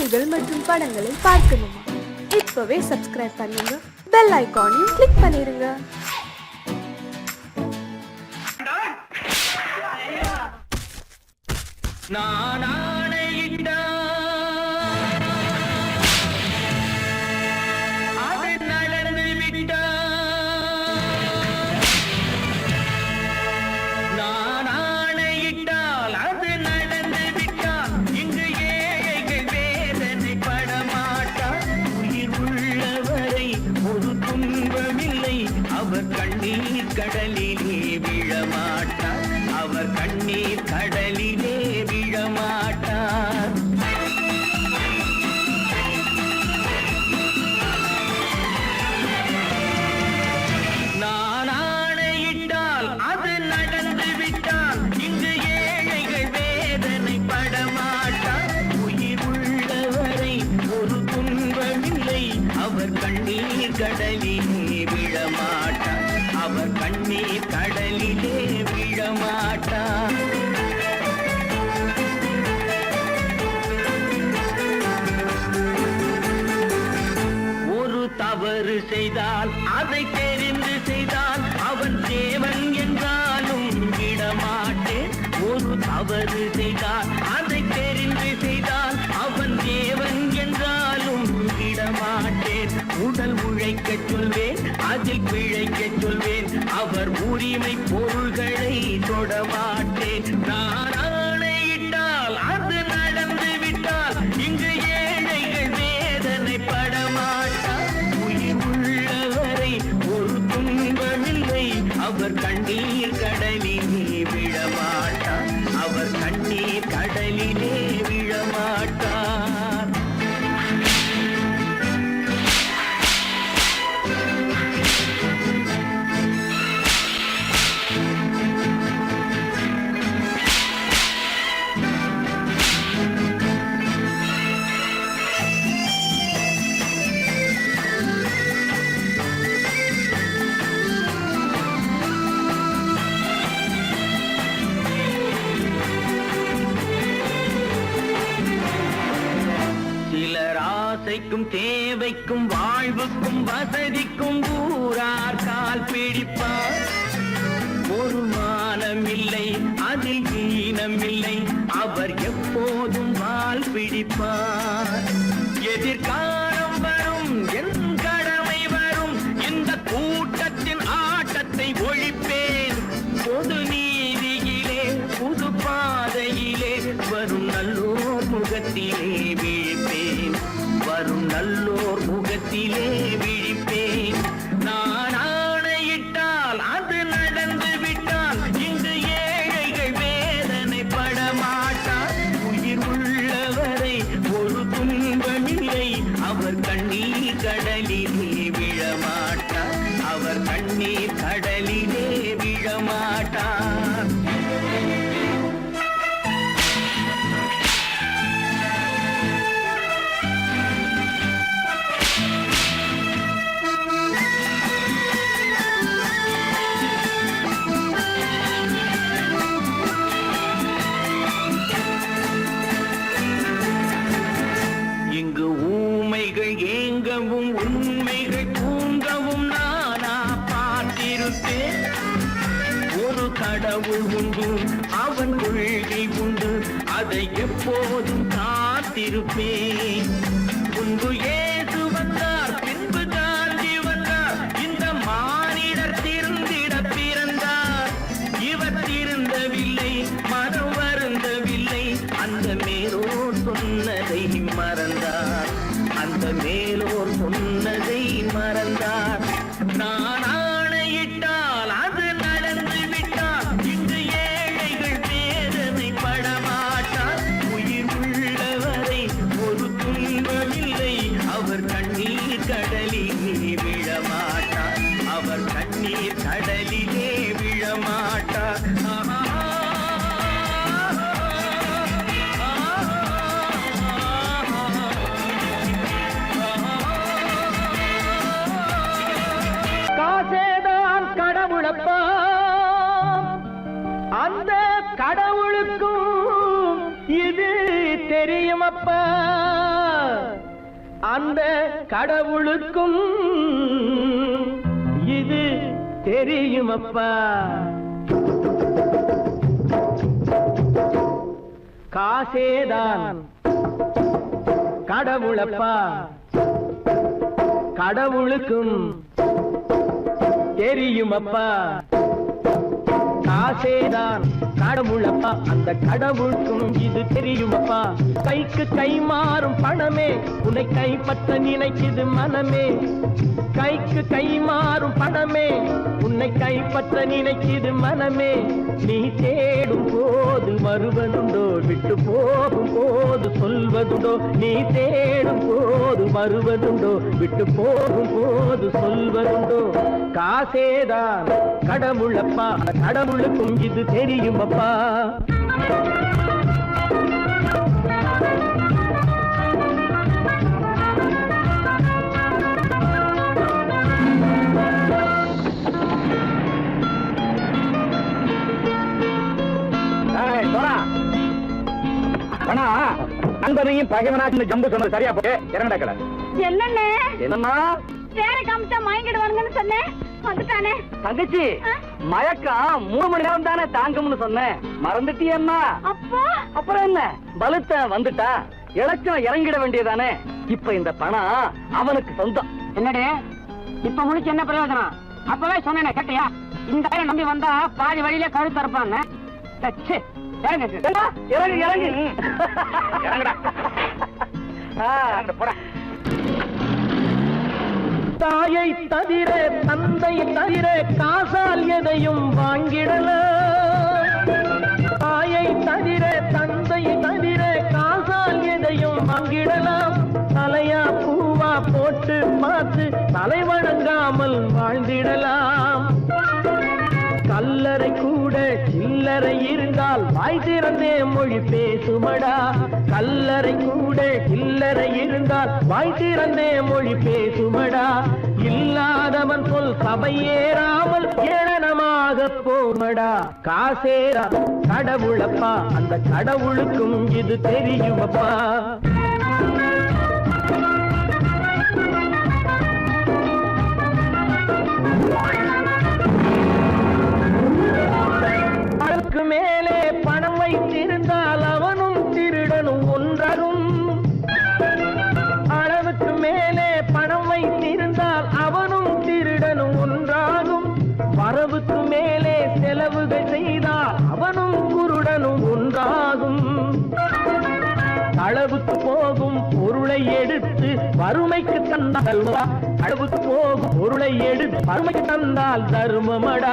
பாடல்கள் மற்றும் படங்களை பார்க்கணுமா? இப்பவே சப்ஸ்கிரைப் பண்ணுங்க, பெல் ஐகானையும் கிளிக் பண்ணிருங்க. கண்ணீர் கடலிலே விழமாட்டார், அவர் கண்ணீர் கடலிலே விழமாட்டார். நான் ஆணையிட்டால் அது நடந்து விட்டால் இங்கு ஏழைகள் வேதனை படமாட்டார். உயிர் உள்ளவரை ஒரு துன்பமில்லை, அவர் கண்ணீர் கடலிலே விழமாட்டார், அவர் கண்ணீர் கடலிலே விழமாட்டார். ஒரு தவறு செய்தால் அதை தெரிந்து செய்தால் அவன் தேவன் என்றாலும் விடமாட்டேன். ஒரு தவறு செய்தால் அதை தெரிந்து செய்தால் அவன் தேவன் என்றாலும் விடமாட்டேன். உடல் உழைக்க சொல்வேன், அதில் பிழைக்க சொல்வேன், அவர் உரிமை பொருள்களை தொடமாட்டேன். நான் ஆணையிட்டால் அது நடந்து விட்டால் இங்கு ஏழைகள் வேதனை படமாட்டார். உயிர் உள்ளவரை ஒரு துன்பமில்லை, அவர் கண்ணீர் கடலிலே விழமாட்டார், அவர் கண்ணீர் கடலிலே விழமாட்டார். ஆசைக்கும் தேவைக்கும் வாழ்வுக்கும் வசதிக்கும் ஊரார் கால் பிடிப்பார். ஒரு மானம் இல்லை, அதில் ஈனம் இல்லை, அவர் எப்போதும் வால் பிடிப்பார். எதிர்காலம் வரும், என் கடமை வரும், இந்த கூட்டத்தின் ஆட்டத்தை ஒழிப்பேன். பொது நீதியிலே புது பாதையிலே வரும் நல்லோர் முகத்திலே வீழ்ப்பேன், வரும் நல்லோர் முகத்திலே விழிப்பேன். நான் ஆணையிட்டால் அது நடந்து விட்டால் இங்கு ஏழைகள் வேதனை படமாட்டார். உயிர் உள்ளவரை ஒரு துன்பமில்லை, அவர் கண்ணீர் கடலிலே விழமாட்டார், அவர் கண்ணீர் கடலிலே விழமாட்டார். இங்கு ஊமைகள் ஏங்கவும் உண்மைகள் தூங்கவும் நானா பார்த்திருப்பேன். ஒரு கடவுள் உண்டு, அவன் கொள்கை உண்டு, அதை எப்போதும் காத்திருப்பேன். முன்பு ஏசு வந்தார், பின்பு காந்தி வந்தார், இந்த மானிடர் திருந்திட பிறந்தார். இவர் திருந்தவில்லை, மனம் வருந்தவில்லை, அந்த மேலோர் சொன்னதை மறந்தார், அந்த மேலோர் சொன்னதை மறந்தார். நான் ஆணையிட்டால் அது நடந்து விட்டால் இங்கு ஏழைகள் வேதனை படமாட்டார். உயிர் உள்ளவரை ஒரு துன்பமில்லை, அவர் கண்ணீர் கடலிலே விழமாட்டார், அவர் கண்ணீர் கடலிலே விழமாட்டார். அந்த கடவுளுக்கும் இது தெரியுமப்பா. அந்த கடவுளுக்கும் இது தெரியுமப்பா. காசேதான் கடவுளப்பா, கடவுளுக்கும் தெரியுமப்பா. காசேதான் கடவுளப்பா, அந்த கடவுளுக்கும் இது தெரியுமப்பா. கைக்கு கை மாறும் பணமே உன்னை கைப்பற்ற நினைக்குது மனமே. கைக்கு கை மாறும் பணமே உன்னை கைப்பற்ற நினைக்குது மனமே. நீ தேடும் போது வருவதுண்டோ, விட்டு போகும் போது சொல்வதுண்டோ. நீ தேடும் போது வருவதுண்டோ, விட்டு போகும் போது சொல்வதுண்டோ. காசேதான் கடவுளப்பா, கடவுளுக்கும் இது தெரியுமப்பா. நண்பனையும் பகைவனாச்சு ஜம்பு சொன்னது சரியா போட்டு இறங்கடக்கல. என்னண்ணே என்னம்மா வேற காமிச்சா மயங்கிடுவானுங்கன்னு சொன்னேன், வந்துட்டானே. தங்கச்சி மயக்கம் 3 மணி நேரம் தானே தாங்கும்னு சொன்னேன், மறந்துட்டியம்மா? அப்போ அப்புறம் என்ன, பலுத்த வந்துட்டா இலச்சம் இறங்கிட வேண்டியதானே. இப்ப இந்த பணம் அவனுக்கு சொந்தம். என்னடே இப்ப முடிச்சு என்ன பிரயோஜனம்? அப்பவே சொன்னேனே கேட்டியா? இந்த பையன் நம்பி வந்தா பாதி வழியில கழுத்து இருப்பான்னு. இறங்கு இறங்கு இறங்குடா. போடா. தாயை தவிர தந்தை தவிர காசால் எதையும் வாங்கிடலாம். தாயை தவிர தந்தை தவிர காசால் எதையும் வாங்கிடலாம். தலையா பூவா போட்டு பார்த்து தலை வணங்காமல் வாழ்ந்திடலாம். கல்லறை கூட சில்லறை இருந்தால் வாய் திறந்தே மொழி பேசுமடா. கல்லறை கூட சில்லறை இருந்தால் வாய் திறந்தே மொழி பேசுமடா. இல்லாதவன் சொல் சபையேறாமல் ஏளனமாக போமடா. காசேரா கடவுளப்பா, அந்த கடவுளுக்கும் இது தெரியுமப்பா. அதற்கு மேலே பணம் வைத்திருந்தால் அவனும் திருடனும் ஒன்றாகும். அளவுக்கு மேலே பணம் வைத்திருந்தால் அவனும் திருடனும் ஒன்றாகும். வரவுக்கு மேலே செலவுகள் செய்தால் அவனும் குருடனும் ஒன்றாகும். அளவுக்கு போகும் பொருளை எடுத்து வறுமைக்கு தந்தால் அளவுக்கு போகும் பொருளை எடுத்து வறுமைக்கு தந்தால் தர்மமடா.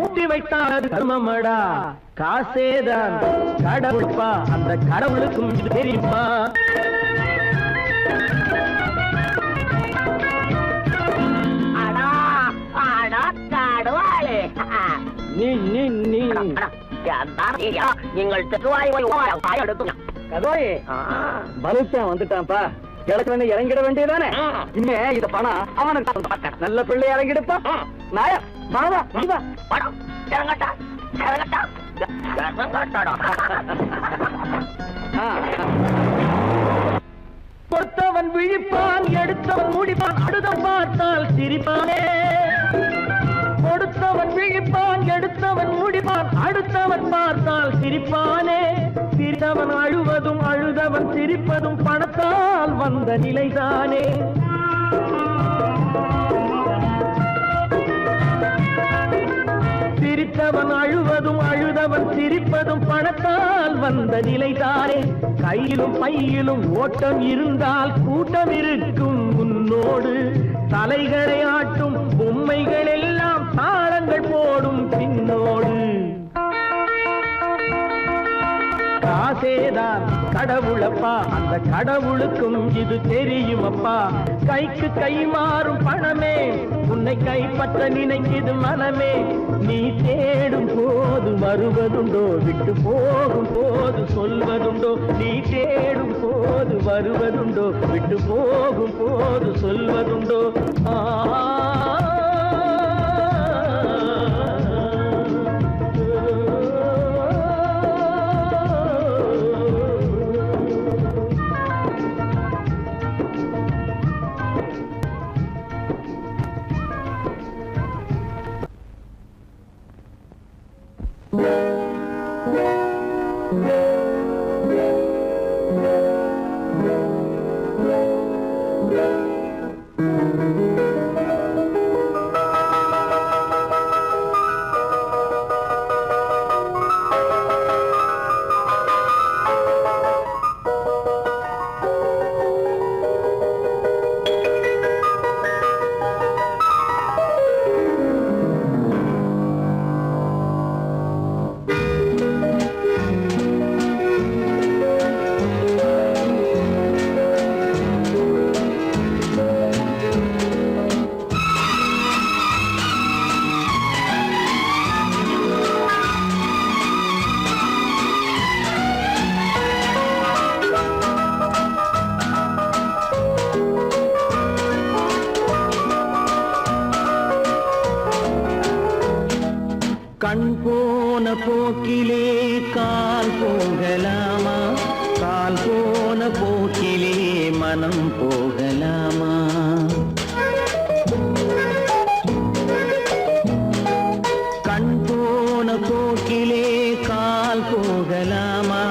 ஊட்டி வைத்தால் தர்மமடா. காசேதான் கடவுள்பா, அந்த கடவுளுக்கும் இது தெரியுமா? நீங்கள் பலுத்தான் வந்துட்டான்ப்பா, கிழக்கு இறங்கிட வேண்டியதானே. இனிமே இத பணம் அவனுக்கு நல்ல பிள்ளை இறங்கிடுப்பா. நாயா மாவா படம் இறங்கட்டா இறங்கட்டா. கொடுத்தவன் விழிப்பான், எடுத்தவன் முடிப்பான், அடுத்தவன் பார்த்தால் சிரிப்பானே. கொடுத்தவன் விழிப்பான், எடுத்தவன் முடிப்பான், அடுத்தவன் பார்த்தால் சிரிப்பானே. சிரித்தவன் அழுவதும் அழுதவன் சிரிப்பதும் பணத்தால் வந்த நிலைதானே. சிரித்தவன் அழுவதும் அழுதவன் சிரிப்பதும் பணத்தால் வந்த நிலைதானே. கையிலும் பையிலும் ஓட்டம் இருந்தால் கூட்டம் இருக்கும் உன்னோடு. தலைகளை ஆட்டும் பொம்மைகள் எல்லாம் தாளங்கள் போடும் பின்னோடு. காசேதான் கடவுளப்பா, அந்த கடவுளுக்கும் இது தெரியுமப்பா. கைக்கு கை மாறும் பணமே உன்னை கைப்பற்ற நினைக்குது மனமே. நீ தேடும் போது வருவதுண்டோ, விட்டு போகும் போது சொல்வதுண்டோ. நீ தேடும் போது வருவதுண்டோ, விட்டு போகும் போது சொல்வதுண்டோ. போன போக்கிலே கால் போகலாமா கால் போன போக்கிலே மனம் போகலாமா கண் போன போக்கிலே கால் போகலாமா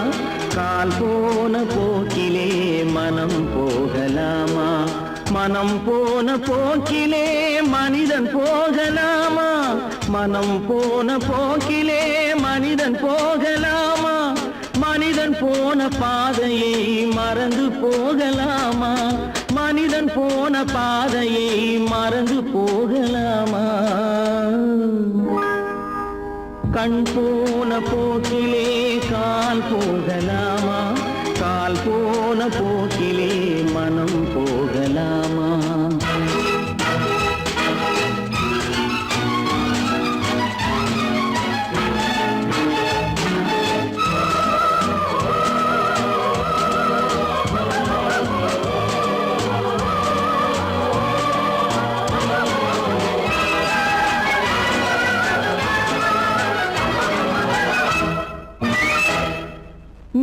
கால் போன போக்கிலே மனம் போகலாமா மனம் போன போக்கிலே மனிதன் போகலாமா மனம் போன போக்கிலே மனிதன் போகலாமா மனிதன் போன பாதையை மறந்து போகலாமா மனிதன் போன பாதையை மறந்து போகலாமா கண் போன போக்கிலே கால் போகலாமா கால் போன போக்கிலே மனம் போகலாமா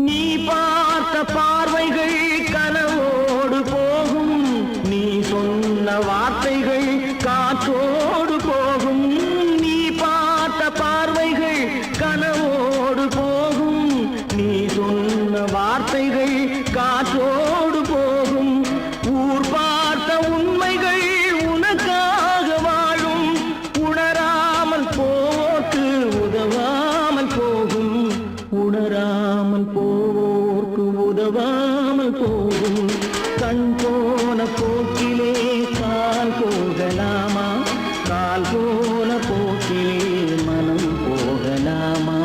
நீ பார்த்த பார்வைகள் கனவோடு போகும் நீ சொன்ன வார்த்தைகள் காற்றோடு போகும் நீ பார்த்த பார்வைகள் கனவோடு போகும் நீ சொன்ன வார்த்தைகள் காற்றோடு போகும் ஊர் பார்த்த உண்மைகள் உனக்காக வாழும் உணராமல் போக்கு உதவாமல் போகும் உணராமல் போவோர்க்கு உதவாமல் போகும் கண் போன போக்கிலே கால் போகலாமா கால் போன போக்கிலே மனம் போகலாமா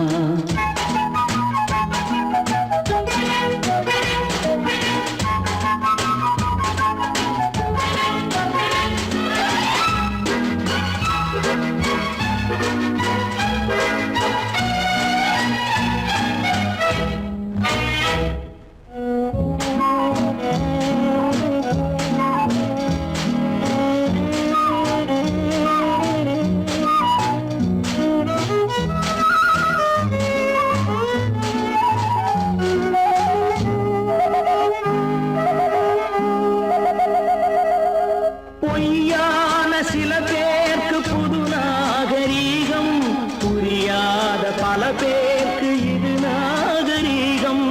பொய்யான சில பேருக்கு புது நாகரீகம் புரியாத பல பேருக்கு இது நாகரீகம்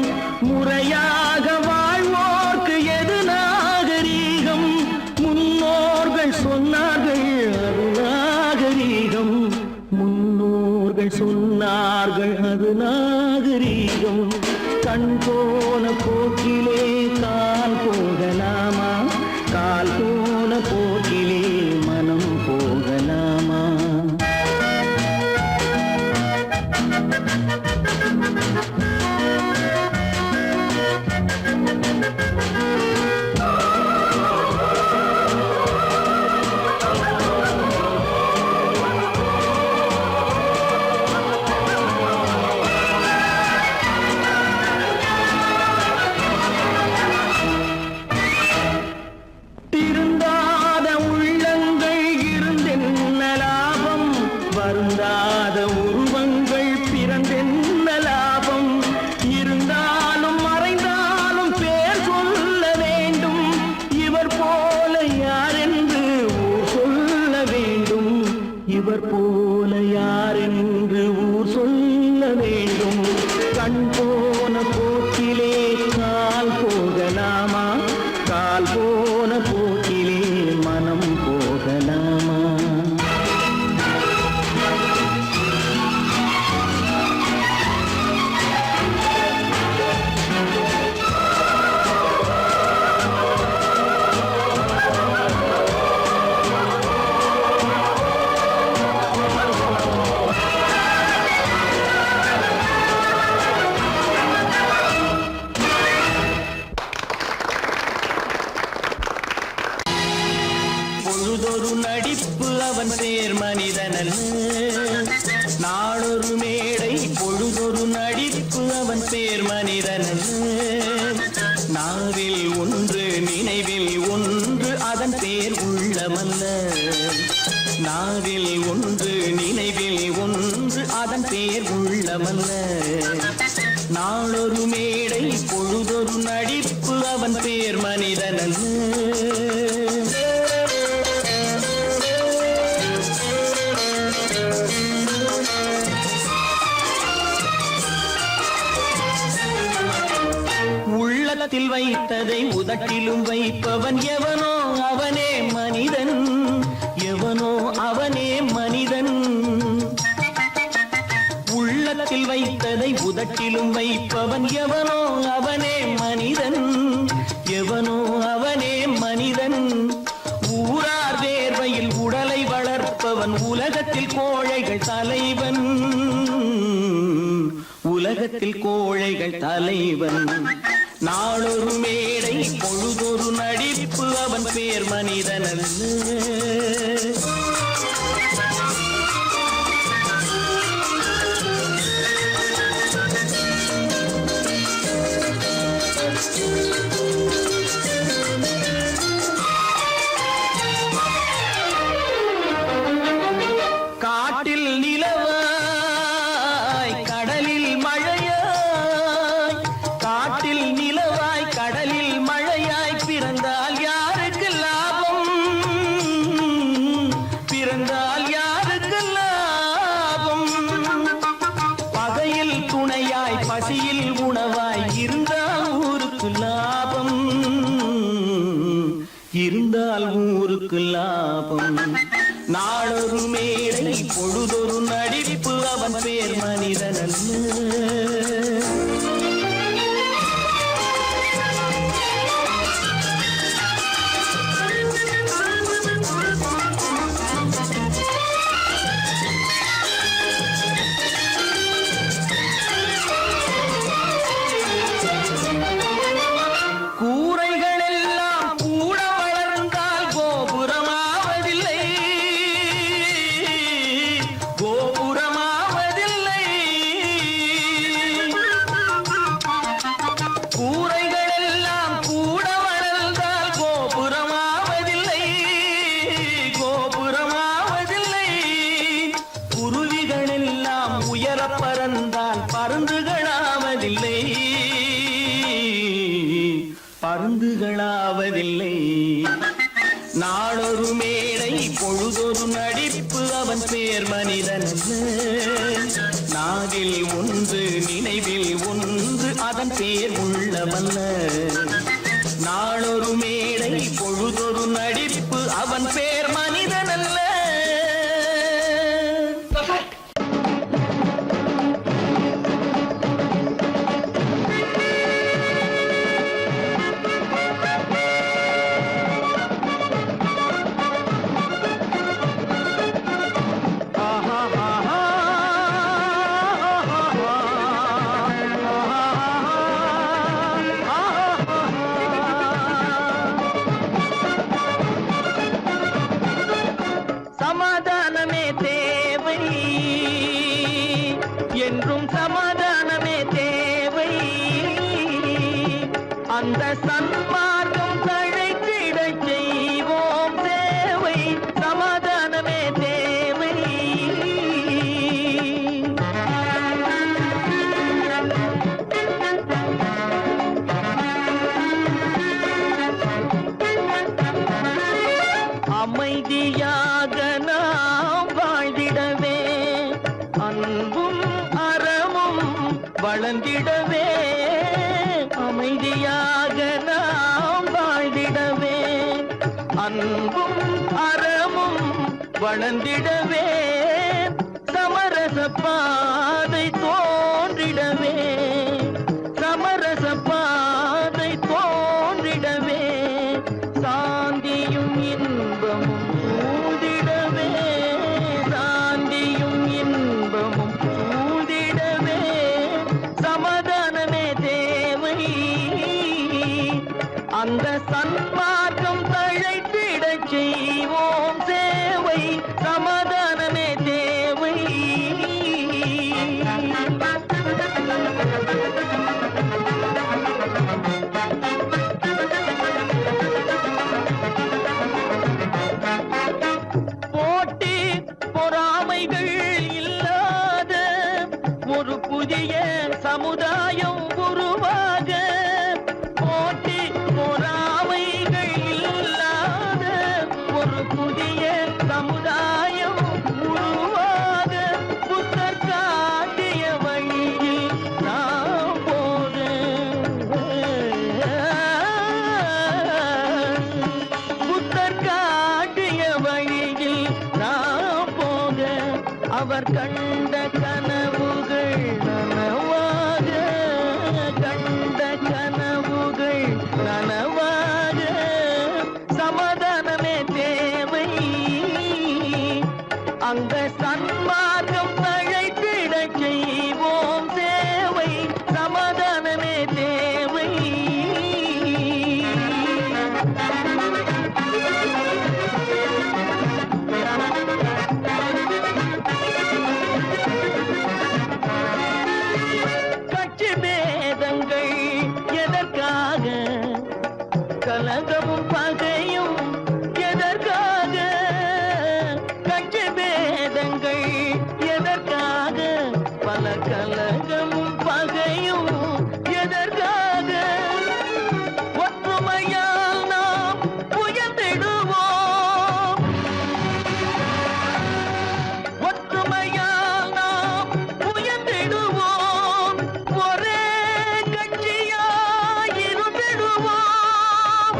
முறையாக வாழ்வோர்க்கு எது நாகரீகம் முன்னோர்கள் சொன்னார்கள் அது நாகரீகம் முன்னோர்கள் சொன்னார்கள் அது நாகரீகம் கண் போன போக்கிலே கால் போகலாமா கால் போன போக்கிலே மனம் போகலாமா திருந்தாத உள்ளங்கள் இருந்தென்ன லாபம் வருந்தாத உருவங்கள் பிறந்தென்ன லாபம் இருந்தாலும் மறைந்தாலும் பேர் சொல்ல வேண்டும் இவர் போல யாரென்று ஊர் சொல்ல வேண்டும் இவர் போல யாரென்று ஊர் சொல்ல வேண்டும் கண் போன போக்கிலே கால் போகலாமா கால் போன போக்கிலே மனம் போகலாமா பொழுதொரு நடிப்பு அவன் பேர் மனிதனல்ல நாளொரு மேடை பொழுதொரு நடிப்பு அவன் பேர் மனிதனல்ல நாவில் ஒன்று நினைவில் ஒன்று அதன் பேர் உள்ளமல்ல நாவில் ஒன்று நினைவில் ஒன்று அதன் பேர் உள்ளமல்ல. நாளொரு மேடை பொழுதொரு நடிப்பு அவன் பேர் மனிதனல்ல. உள்ளத்தில் வைத்ததை உதட்டிலும் வைப்பவன் எவனோ அவனே மனிதன், எவனோ அவனே மனிதன். உள்ளத்தில் வைத்ததை உதட்டிலும் வைப்பவன் எவனோ அவனே மனிதன், எவனோ அவனே மனிதன். ஊரார் வேர்வையில் உடலை வளர்ப்பவன் உலகத்தில் கோழைகள் தலைவன், உலகத்தில் கோழைகள் தலைவன். நாளொரு மேடை பொழுதொரு நடிப்பு அவன் பேர் மனிதனல்ல. காட்டில் நிலவாய் கடலில் மழையாய், காட்டில் நிலவாய் கடலில் மழையாய் பிறந்தால் யாருக்கு லாபம், பிறந்தால் யாருக்கு லாபம். பகையில் துணையாய் பசியில் உணவாய் இருந்தால் ஊருக்கு லாபம், இருந்தால் ஊருக்கு லாபம். நாளொரு மேடை பொழுதொரு நடிப்பு அவன் பேர் மனிதனல்ல. கூரைகள் எல்லாம் கூட வளர்ந்தால் கோபுரமாவதில்லை, கோபுரமாவதில்லை. கூரைகள் எல்லாம் கூட வளர்ந்தால் கோபுரமாவதில்லை, கோபுரமாவதில்லை. குருவிகள் எல்லாம் உயர பறந்தால் பருந்துகளாவதில்லை, பருந்துகளாவதில்லை. நாளொரு மேடை பொழுதொரு நடிப்பு அவன் பேர் மனிதனல்ல. நாவில் ஒன்று நினைவில் ஒன்று அதன் பேர் உள்ளமல்ல. நாளொரு மேடை பொழுதொரு நடிப்பு அவன் பேர் மனிதனல்ல. சமாதானமே தேவை என்றும் சமாதானமே தேவை. அந்த சன்மார்க்கம் தழைத்திடச் செய்வோம் சேவை. சமாதானமே தேவை. அமைதியாக நாம் வாழ்ந்திடவே, அன்பும் அறமும் வளர்ந்திடவே. அமைதியாக நாம் வாழ்ந்திடவே, அன்பும் அறமும் வளர்ந்திடவே. சமரச பாதை தோன்றிடவே, சமரச பாதை தோன்றிடவே. சாந்தியும் இன்பமும் சூழ்ந்திடவே, சாந்தியும் இன்பமும் சூழ்ந்திடவே. சமாதானமே தேவை. அந்த சன்மார்க்கம் தழைத்திடச் செய்வோம் சேவை. சமாதானமே தேவை. போட்டி பொறாமைகள் இல்லாத அவர் கண்ட கனவுகள் நனவாக, கண்ட கனவுகள் நனவாக, சமாதானமே தேவை. அங்க சன்மார்க்கம் தழைத்திடச் செய்வோம் சேவை, சமாதானமே தேவை. கட்சி பேதங்கள் எதற்காக, கலகமும் பகையும் எதற்காக, கட்சி பேதங்கள் எதற்காக, பல கலகமும் பகையும் எதற்காக, ஒற்றுமையால் நாம் உயர்ந்திடுவோம், ஒற்றுமையால் நாம் உயர்ந்திடுவோம், ஒரே கட்சியாய் இருந்திடுவோம்,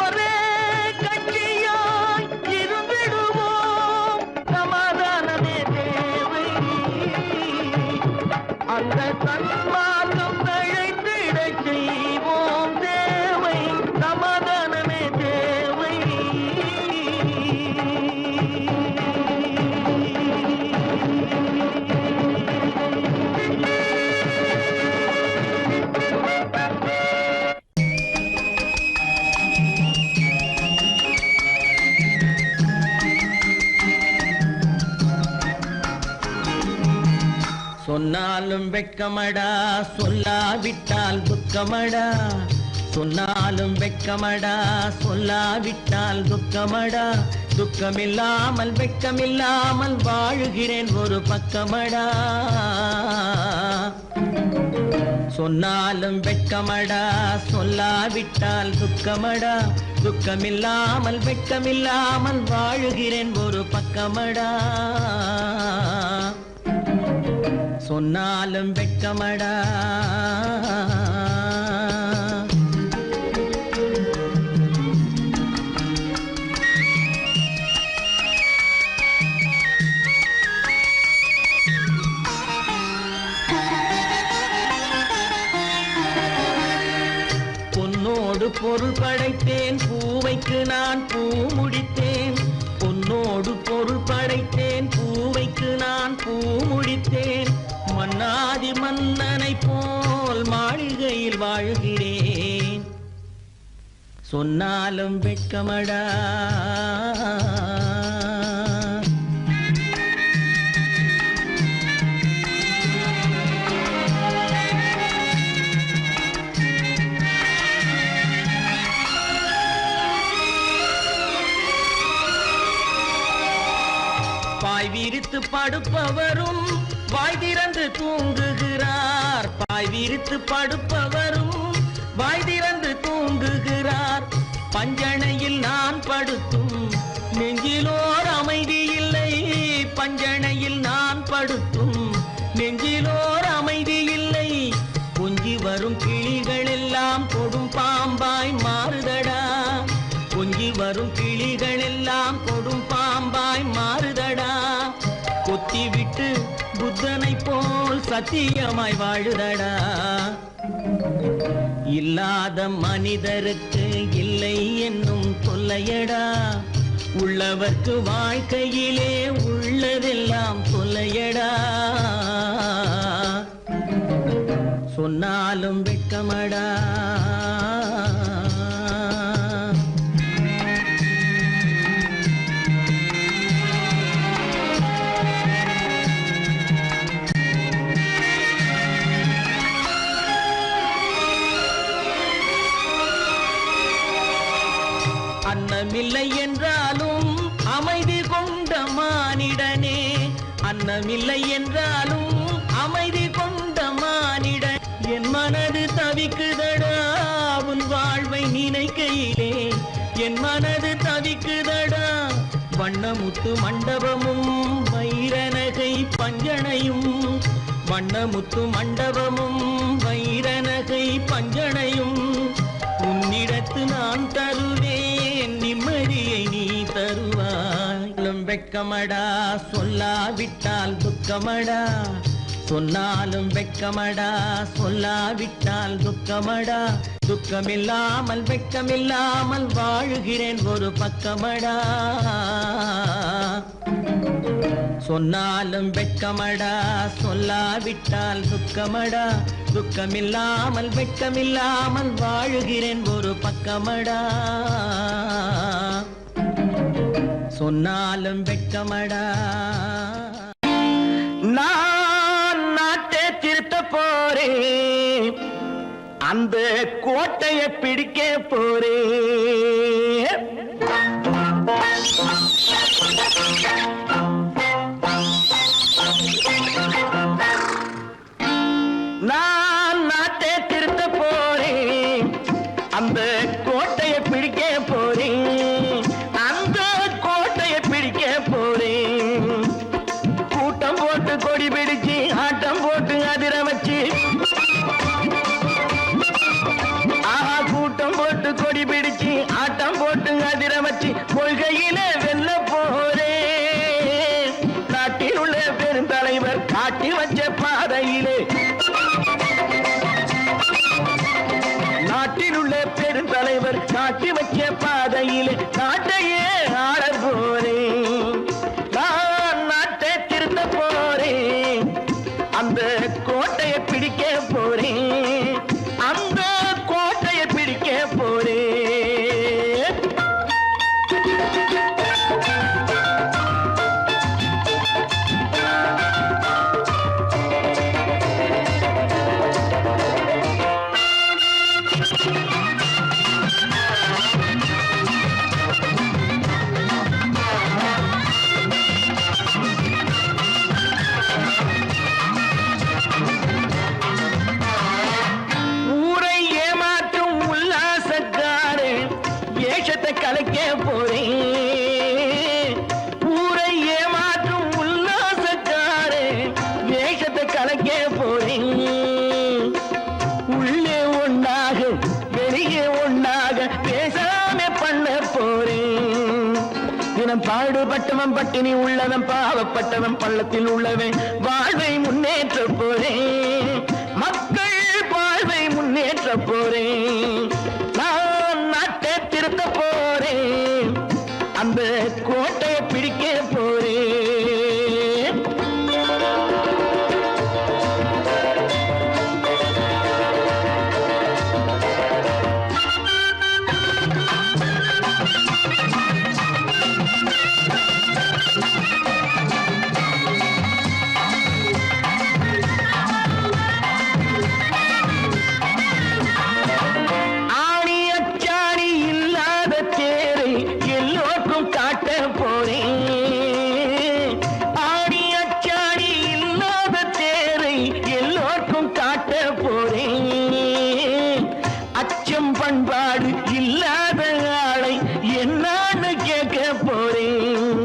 ஒரே கட்சியாய் இருந்திடுவோம், சமாதானமே தேவை. அந்த சன்மார்க்கம் தழைத்திடச் செய்வோம் தேவை, சமாதானமே தேவை. சொன்னாலும் வெட்கமடா, சொல்லாவிட்டால் துக்கமடா, சொன்னாலும் வெட்கமடா, சொல்லாவிட்டால் துக்கமடா, துக்கமில்லாமல் வெட்கமில்லாமல் வாழுகிறேன் ஒரு பக்கமடா. சொன்னாலும் வெட்கமடா, சொல்லாவிட்டால் துக்கமடா, துக்கமில்லாமல் வெட்கமில்லாமல் வாழுகிறேன் ஒரு பக்கமடா. சொன்னாலும் வெட்கமடா. பொன்னோடு பொருள் படைத்தேன், பூவைக்கு நான் பூ முடித்தேன், பொன்னோடு பொருள் படைத்தேன், பூவைக்கு நான் பூ முடித்தேன், மன்னாதி மன்னனை போல் மாளிகையில் வாழ்கிறேன். சொன்னாலும் வெட்கமடா. பாய் விரித்து படுப்பவரும் வாய் திறந்து தூங்குகிறார், பாய் விரித்து படுப்பவரும் வாய் திறந்து தூங்குகிறார். பஞ்சணையில் நான் படுத்தும் நெஞ்சிலோர் அமைதி இல்லை, பஞ்சணையில் நான் படுத்தும் நெஞ்சிலோர் அமைதி இல்லை. கொஞ்சி வரும் கிளிகள் எல்லாம் கொடும் பாம்பாய் மாறுதடா, கொஞ்சி வரும் கிளிகள் எல்லாம் கொடும் பாம்பாய் மாறுதடா. கொத்தி விட்டு புத்தனை போல் சத்தியமாய் வாழுதடா. இல்லாத மனிதருக்கு இல்லை என்னும் தொல்லையடா, உள்ளவர்க்கு வாழ்க்கையிலே உள்ளதெல்லாம் தொல்லையடா. சொன்னாலும் வெட்கமடா. அன்னமில்லை என்றாலும் அமைதி கொண்ட மானிடனே, அன்னமில்லை என்றாலும் அமைதி கொண்ட மானிடன். என் மனது தவிக்குதடா உன் வாழ்வை நினைக்கையிலே, என் மனது தவிக்குதடா. வண்ணமுத்து மண்டபமும் வைரநகை பஞ்சனையும், வண்ணமுத்து மண்டபமும் வைரநகை பஞ்சனையும் உன்னிடத்து நான் தருவேன், நிம்மதியை நீ தருவாய். வெட்கமடா சொல்லாவிட்டால் துக்கமடா சொன்னாலும் வெட்கமடா சொல்லாவிட்டால் துக்கமடா துக்கமில்லாமல் வெட்கமில்லாமல் வாழுகிறேன் ஒரு பக்கமடா சொன்னாலும் வெட்கமடா சொல்லாவிட்டால் துக்கமடா துக்கமில்லாமல் வெட்கமில்லாமல் வாழுகிறேன் ஒரு பக்கமடா சொன்னாலும் வெட்கமடா நான் நாட்டை திருத்த போறேன் அந்த கோட்டையை பிடிக்க போறேன் நான் நாட்டை திருத்த போறேன் அந்த கோட்டையை பிடிக்க போறேன் அந்த கோட்டையை பிடிக்க போறேன் கூட்டம் போட்டு கொடி பிடிச்சு ஆட்டம் போட்டு அதிர வச்சு கூட்டம் போட்டு கொடி பிடிச்சு ஆட்டம் போட்டு அதிர வச்சு கொள்கையில வெல்ல போறேன் நாட்டில் உள்ள பெருந்தலைவர் காட்டி வச்ச பாதையிலே நாட்டில் உள்ள பெருந்தலைவர் காட்டி வச்ச பாதையிலே நாட்டையே ஆள போறேன் நான் நாட்டை திருத்த போறேன் அந்த கோட்டையை பிடிக்க போறேன் அந்த கோட்டையை பிடிக்க போறேன் கலைக்க போறேன் ஊரை ஏமாற்றும் உல்லாசக்காரே வேஷத்தை கலைக்க போறேன் உள்ளே ஒன்னாக வெளியே ஒன்னாக பேசாம பண்ண போறேன் தினம் பாடுபட்டவன் பட்டினி உள்ளவன் பாவப்பட்டவன் பள்ளத்தில் உள்ளவன் வாழ்வை முன்னேற்ற போறேன் மக்கள் வாழ்வை முன்னேற்ற போறேன் நான் நாட்டை திருத்த போறேன் அந்த கோட்டையை பிடிக்க போறேன் பண்பாடு இல்லாத ஆளை என்னான்னு கேட்க போறேன்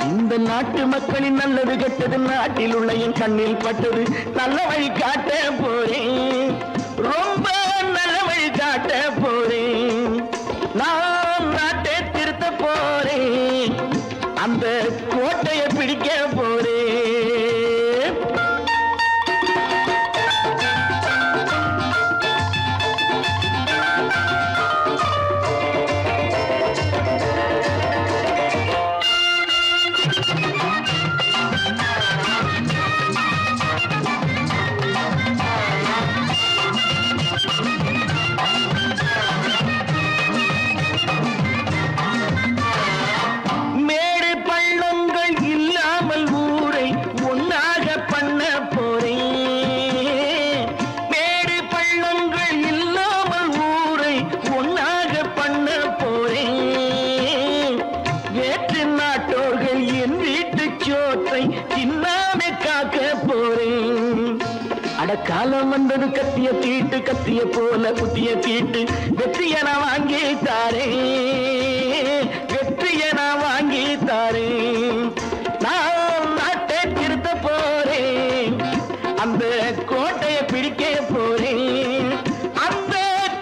இந்த நாட்டு மக்களின் நல்லது கெட்டது நாட்டில் உள்ள என் கண்ணில் பட்டது நல்ல வழி காட்ட போறேன் ரொம்ப நல்ல வழி காட்ட போறேன் நான் நாட்டை திருத்த போறேன் அந்த கோட்டையை பிடிக்க போறேன் காலம் வந்தது கத்திய தீட்டு கத்திய போல குத்திய தீட்டு வெற்றிய நான் வாங்கி தாரேன் வெற்றிய நான் வாங்கி தாரேன் நான் நாட்டை திருத்த போறேன் அந்த கோட்டையை பிடிக்க போறேன் அந்த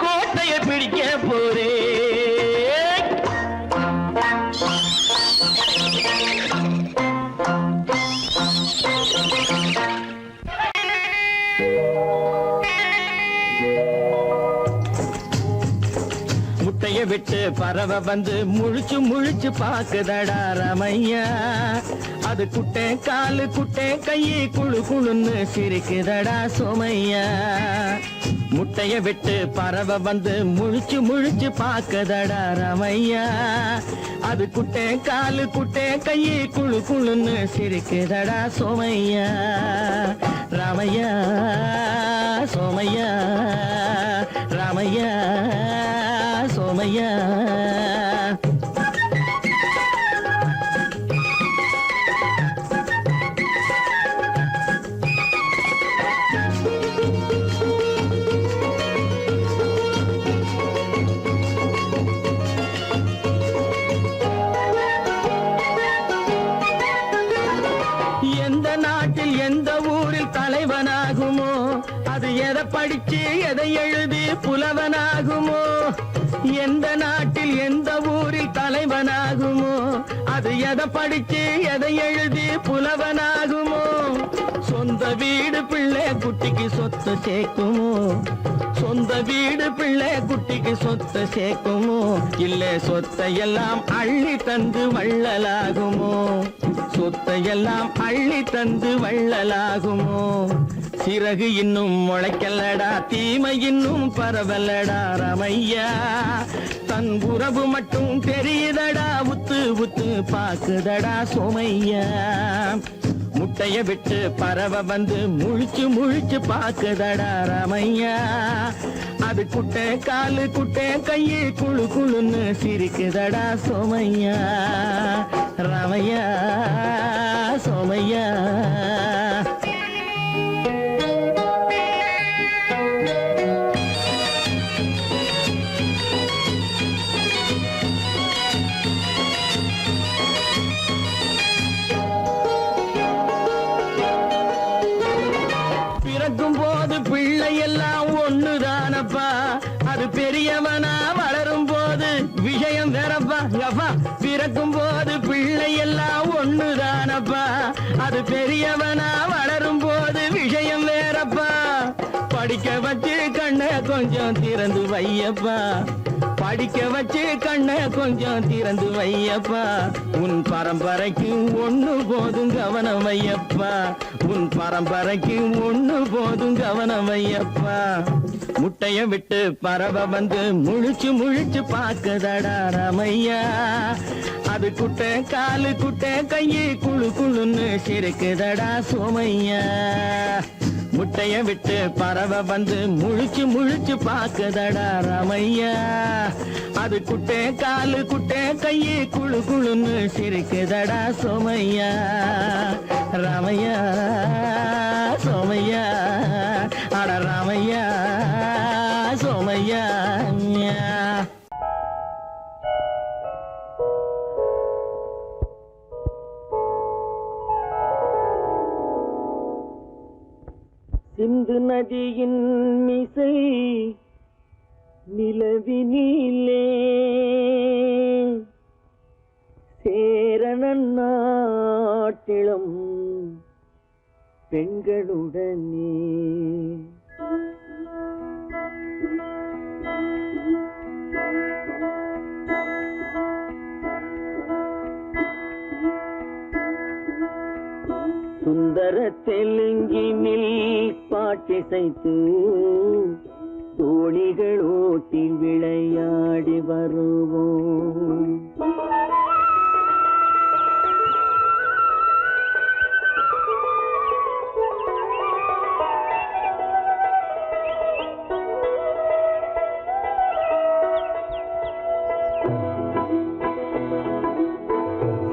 கோட்டையை பிடிக்க போறேன் முட்டைய விட்டு பறவை வந்து முழிச்சு முழிச்சு பாக்குதடா ரமையா. அது குட்டை காலு குட்டை கையை குழு குழுன்னு சிரிக்குதடா சோமையா. முட்டைய விட்டு பறவை வந்து முழிச்சு முழிச்சு பாக்குதடா ரமையா. அது குட்டை காலு குட்டை கையை குழு குழுன்னு சிரிக்குதடா சோமையா. ராமையா சோமையா ராமையா சோமையா. எந்த நாட்டில் எந்த ஊரில் தலைவனாகுமோ, அது எதை படிச்சு எதை எழுதி புலவனாகுமோ. எந்த நாட்டில் எந்த ஊரில் தலைவனாகுமோ, அது எதை படிச்சு எதை எழுதி புலவனாகுமோ. சொந்த வீடு பிள்ளை குட்டிக்கு சொத்து சேர்க்குமோ, சொந்த வீடு பிள்ளை குட்டிக்கு சொத்து சேர்க்குமோ. இல்ல சொத்தையெல்லாம் அள்ளி தந்து வள்ளலாகுமோ, சொத்தையெல்லாம் அள்ளி தந்து வள்ளலாகுமோ. சிறகு இன்னும் முளைக்கல்லடா, தீமை இன்னும் பரவலடா ரமையா. தன் உறவு மட்டும் தெரியுதடா, உத்து உத்து பாக்குதடா சோமையா. முட்டைய விட்டு பறவை வந்து முழிச்சு முழிச்சு பாக்குதடா ரமையா. அது குட்டை காலு குட்டை கையை குழு குழுன்னு சிரிக்குதடா சோமையா. ரமையா சோமையா. பிறக்கும் போது பிள்ளை எல்லாம் ஒண்ணுதானப்பா, அது பெரியவனா வளரும் போது விஷயம் வேறப்பா. அப்பா பிறக்கும் போது பிள்ளை எல்லாம் ஒண்ணுதானப்பா, அது பெரியவனா வளரும் போது விஷயம் வேறப்பா. படிக்க வச்சு கண்ணை கொஞ்சம் திறந்து வையப்பா, படிக்க வச்சு கண்ணை கொஞ்சம் திறந்து வையப்பா. உன் பரம்பரைக்கு ஒண்ணு போதும் கவனம் வையப்பா, உன் பரம்பரைக்கு ஒண்ணு போதும் கவனம் வையப்பா. முட்டைய விட்டு பறவை வந்து முழிச்சு முழிச்சு பாக்குதடா ரமையா. அது குட்டை காலு குட்டை கையை குழு குழுன்னு சிரிக்குதடா சோமையா. முட்டைய விட்டு பறவை வந்து முழிச்சு முழிச்சு பாக்குதடா ரமையா. அது குட்டை காலு குட்டை கையை குழு குழுன்னு சிரிக்குதடா சோமையா. ரமையா சோமையா. அட ரமையா சோமையா. சிந்து நதியின் மிசை நிலவினிலே சேரணன் நாட்டிளம் பெண்களுடனே. சுந்தர தெலுங்கினில் பாட்டிசைத்து தோணிகள் ஓட்டி விளையாடி வருவோம்.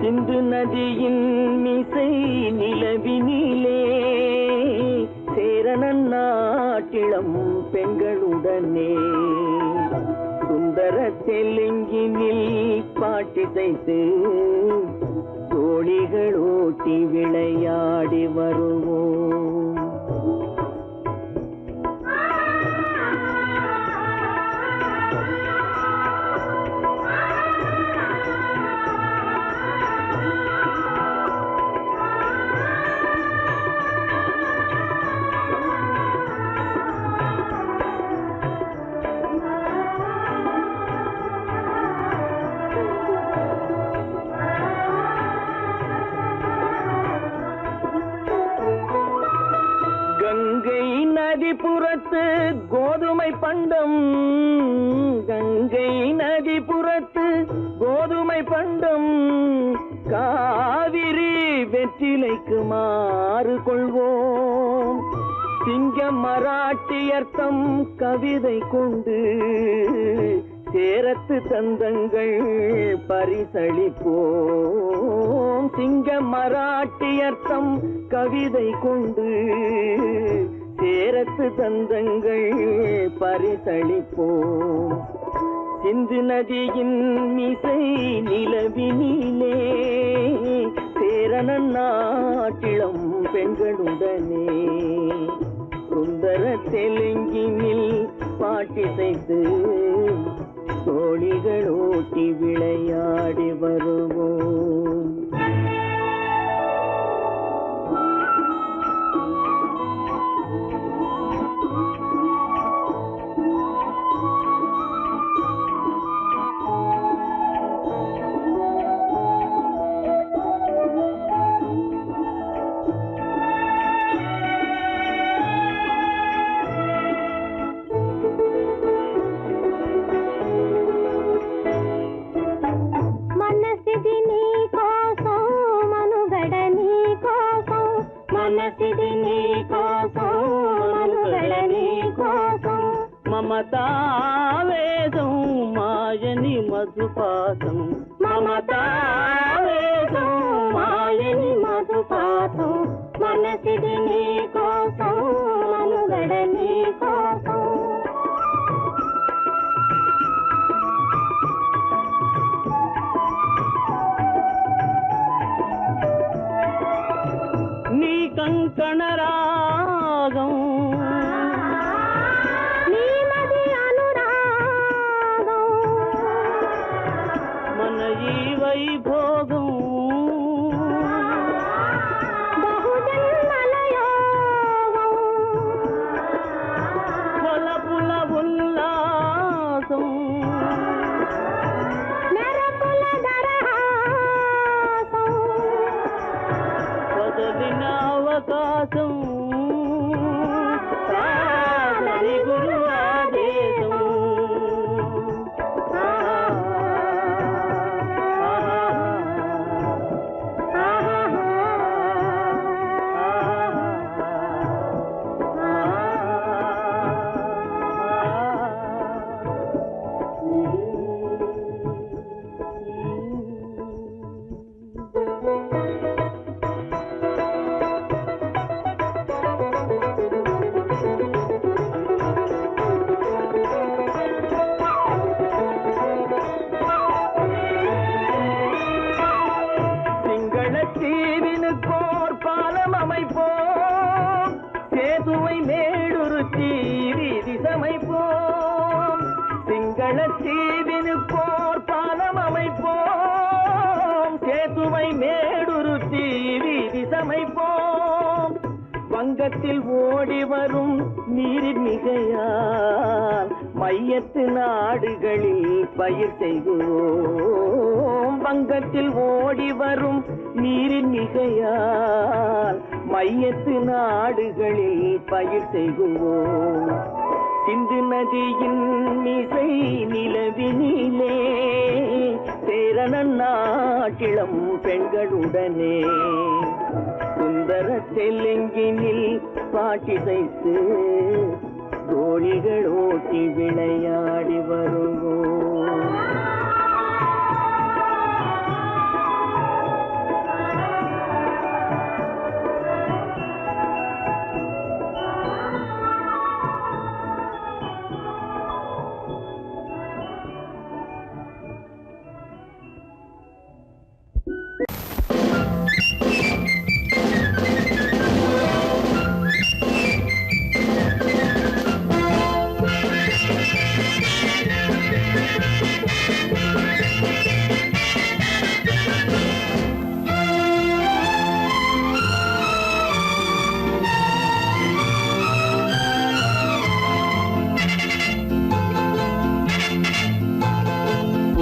சிந்து நதியின் மிசை நிலவினிலே சேரணன் நாட்டிளம் பெண்களுடனே. சுந்தர தெலுங்கினில் பாட்டிசைத்து தோணிகள் ஓட்டி விளையாடி வருவோம். வெற்றிலைக்கு மாறு கொள்வோம். சிங்க மராட்டியர்த்தம் கவிதை கொண்டு சேரத்து தந்தங்கள் பரிசளிப்போம். சிங்க மராட்டியர்த்தம் கவிதை கொண்டு சேரத்து தந்தங்கள் பரிசளிப்போம். சிந்து நதியின் மிசை நிலவினிலே சேரணன் நாட்டிளம் பெண்களுடனே சுந்தர தெலுங்கினில் பாட்டிசைத்து தோழிகள் ஓட்டி விளையாடி வருவோம். మమతావేదం మాయని మధుపాతం మమతావేదం మాయని మధుపాతం మనసిది నీ కోసం మనుగడ నీ కోసం నీ కంకణ రాగం వైభోగం కొలపుల ఉల్లాసం పదవిన అవకాశం గురు ఆదేశం தீவினுக்கோர் பாலம் அமைப்போம். சேதுவை மேடுருத்தி வீதி சமைப்போம். சிங்கள தீவினுக்கோர் பாலம் அமைப்போம். சேதுவை மேடுருத்தி வீதி சமைப்போம். வங்கத்தில் ஓடி வரும் நீரின் மிகையால் மையத்து நாடுகளில் பயிர் செய்வோம். வங்கத்தில் ஓடி வரும் நீரின் மிகையால் மையத்து நாடுகளில் பயிர் செய்வோம். சிந்து நதியின் மிசை நிலவினிலே சேரணன் நாட்டிளம் பெண்களுடனே சுந்தர தெலுங்கினில் பாட்டிசைத்து தோழிகள் ஓட்டி விளையாடி வருவோம்.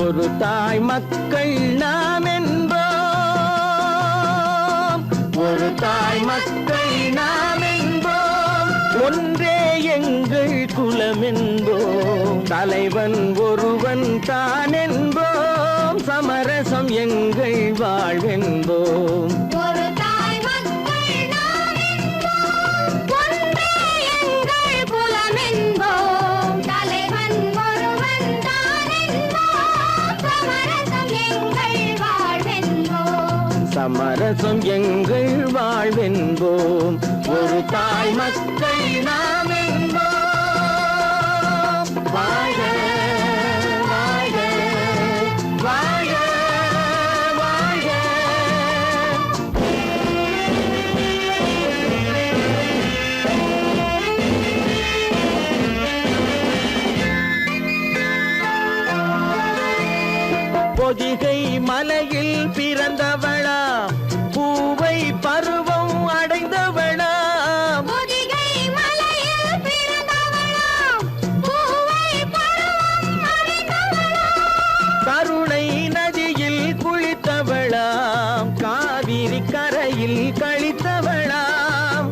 ஒரு தாய் மக்கள் நாம் என்போம். ஒரு தாய் மக்கள் நாம் என்போம். ஒன்றே எங்கள் குலம் என்போம். தலைவன் ஒருவன் தான் என்போம். சமரசம் எங்கள் வாழ்வென்போம். ஒரு தாய் சமரசம் எங்கள் வாழ்வென்போம், ஒரு தாய் மக்கள் நாம் என்போம். வாழ்க வாழ்க வாழ்க வாழ்க. பொதிகை மலையில் பிறந்தவளா, பூவை பருவம் அடைந்தவளா, கருணை நதியில் குளித்தவளாம், காவிரி கரையில் கழித்தவளாம்,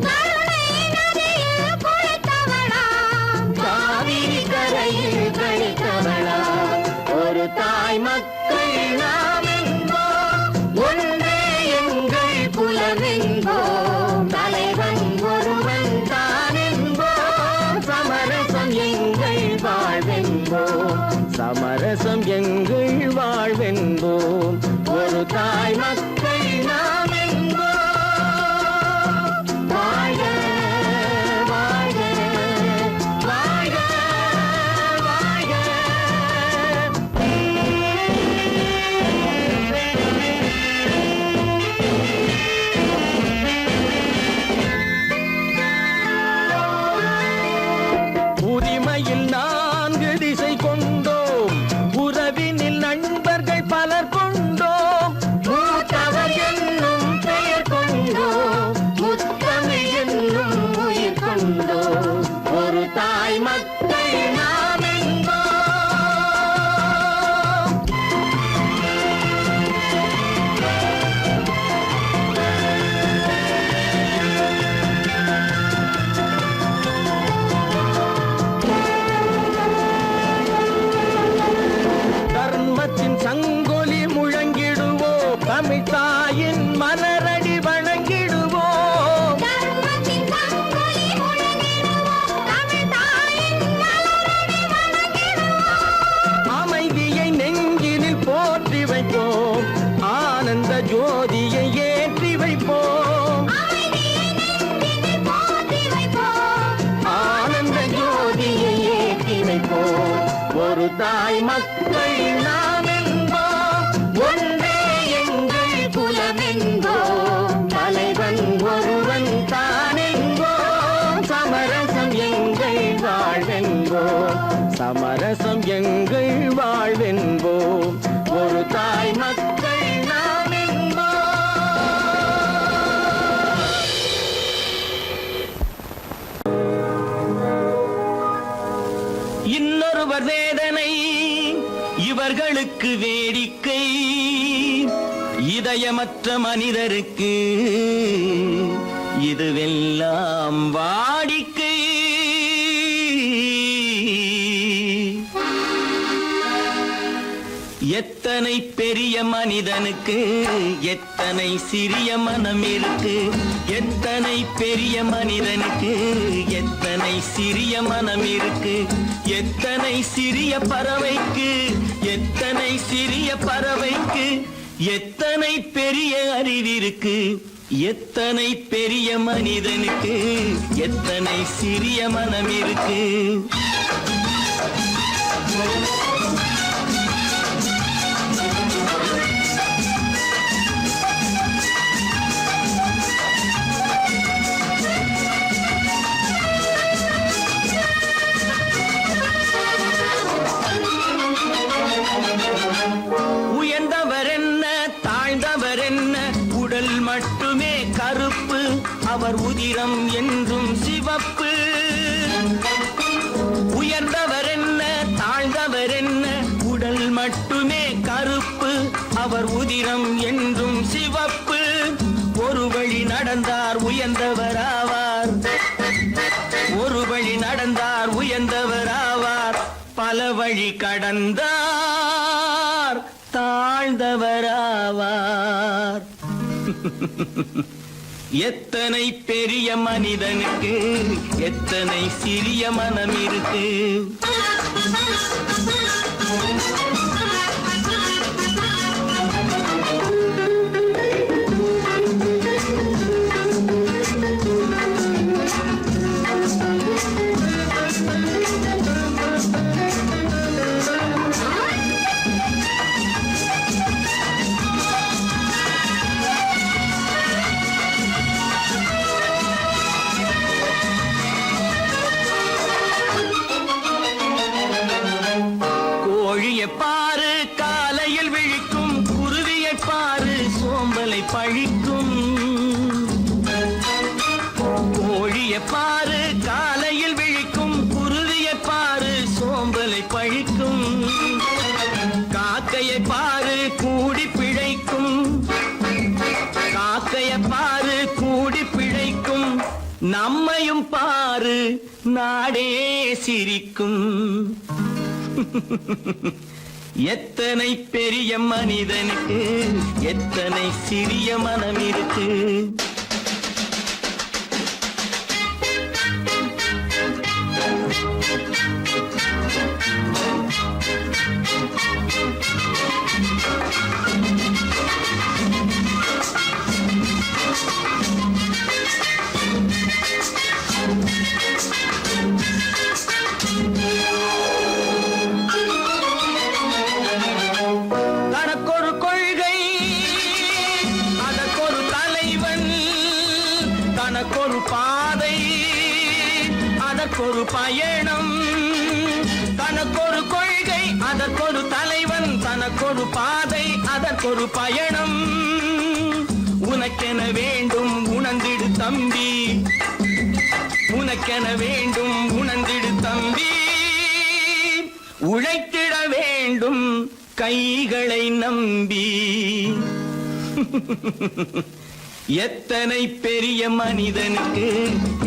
காவிரி கரையில் கழித்தவளாம். ஒரு தாய் மக்கள் நாம் என்போம், ஒன்றே எங்கள் குலம் என்போம், தலைவன் ஒருவன் தான் என்போம், சமரசம் எங்கள் வாழ்வென்போம், சமரசம் எங்கள் வாழ்வென்போம், ஒரு தாய் மக்கள் நாம் என்போம். வாழ்க வாழ்க வாழ்க வாழ்க. உரிமையில் 4 திசை கொண்டோம், உறவினில் நண்பர்கள் பலர் கொண்டோம், மூத்தவர் என்னும் பெயர் கொண்டோம், முத்தமிழ் என்னும் உயிர் கொண்டோம், ஒரு தாய் மக்கள் நாம் என்போம். தர்மத்தின் சங்கொலி முழங்கிடுவோம், தமிழ் தாயின் மலரடி வணங்கிடுவோம், அமைதியை நெஞ்சினில் போற்றி வைப்போம், ஆனந்த ஜோதியை ஏற்றி வைப்போம், ஆனந்த ஜோதியை ஏற்றி வைப்போம், ஒரு தாய் மக்கள் நாம் என்போம், ஒன்றே எங்கள் குலம் என்போம், தலைவன் ஒருவன் தான் என்போம், சமரசம் எங்கள் வாழ்வென்போம், சமரசம் எங்கள் வாழ்வென்போம், ஒரு தாய் மக்கள் நாம் என்போம். இன்னொருவர் வேதனை இவர்களுக்கு வேடிக்கை, இதயமற்ற மனிதருக்கு இதுவெல்லாம் வாடிக்கை. எத்தனை பெரிய மனிதனுக்கு எத்தனை சிறிய மனம் இருக்கு, எத்தனை பெரிய மனிதனுக்கு எத்தனை சிறிய மனம் இருக்கு, எத்தனை சிறிய பறவைக்கு எத்தனை சிறிய பறவைக்கு எத்தனை பெரிய அறிவிருக்கு, எத்தனை பெரிய மனிதனுக்கு எத்தனை சிறிய மனம் இருக்கு. உயர்ந்தவர் என்ன தாழ்ந்தவர் என்ன, உடல் மட்டுமே கருப்பு, அவர் உதிரம் என்றும் சிவப்பு. உயர்ந்தவர் என்ன தாழ்ந்தவர் என்ன, உடல் மட்டுமே கருப்பு, அவர் உதிரம் என்றும் சிவப்பு. ஒரு வழி நடந்தார் உயர்ந்தவராவார், ஒரு வழி நடந்தார் உயர்ந்தவராவார், பல வழி கடந்தார் தாழ்ந்தவராவார். எத்தனை பெரிய மனிதனுக்கு எத்தனை சிறிய மனம் இருக்கு. கோழியை பாரு காலையில் விழிக்கும், குருவியை பாரு சோம்பலை பழிக்கும். கோழியை பாரு காலையில் விழிக்கும், குருவியை பாரு சோம்பலை பழிக்கும். காக்கையை பாரு கூடி பிழைக்கும், காக்கையை பாரு கூடி பிழைக்கும். நம்மையும் பாரு நாடே சிரிக்கும். எத்தனை பெரிய மனிதனுக்கு எத்தனை சிறிய மனம் இருக்கு. தனக்கொரு கொள்கை அதற்கொரு தலைவன், தனக்கொரு பாதை அதற்கொரு பயணம். தனக்கொரு கொள்கை அதற்கொரு தலைவன், தனக்கொரு பாதை அதற்கொரு பயணம். உனக்கென வேண்டும் உணர்ந்திடு தம்பி, உனக்கென வேண்டும் உணர்ந்திடு தம்பி. உழைத்திட வேண்டும் கைகளை நம்பி. எத்தனை பெரிய மனிதனுக்கு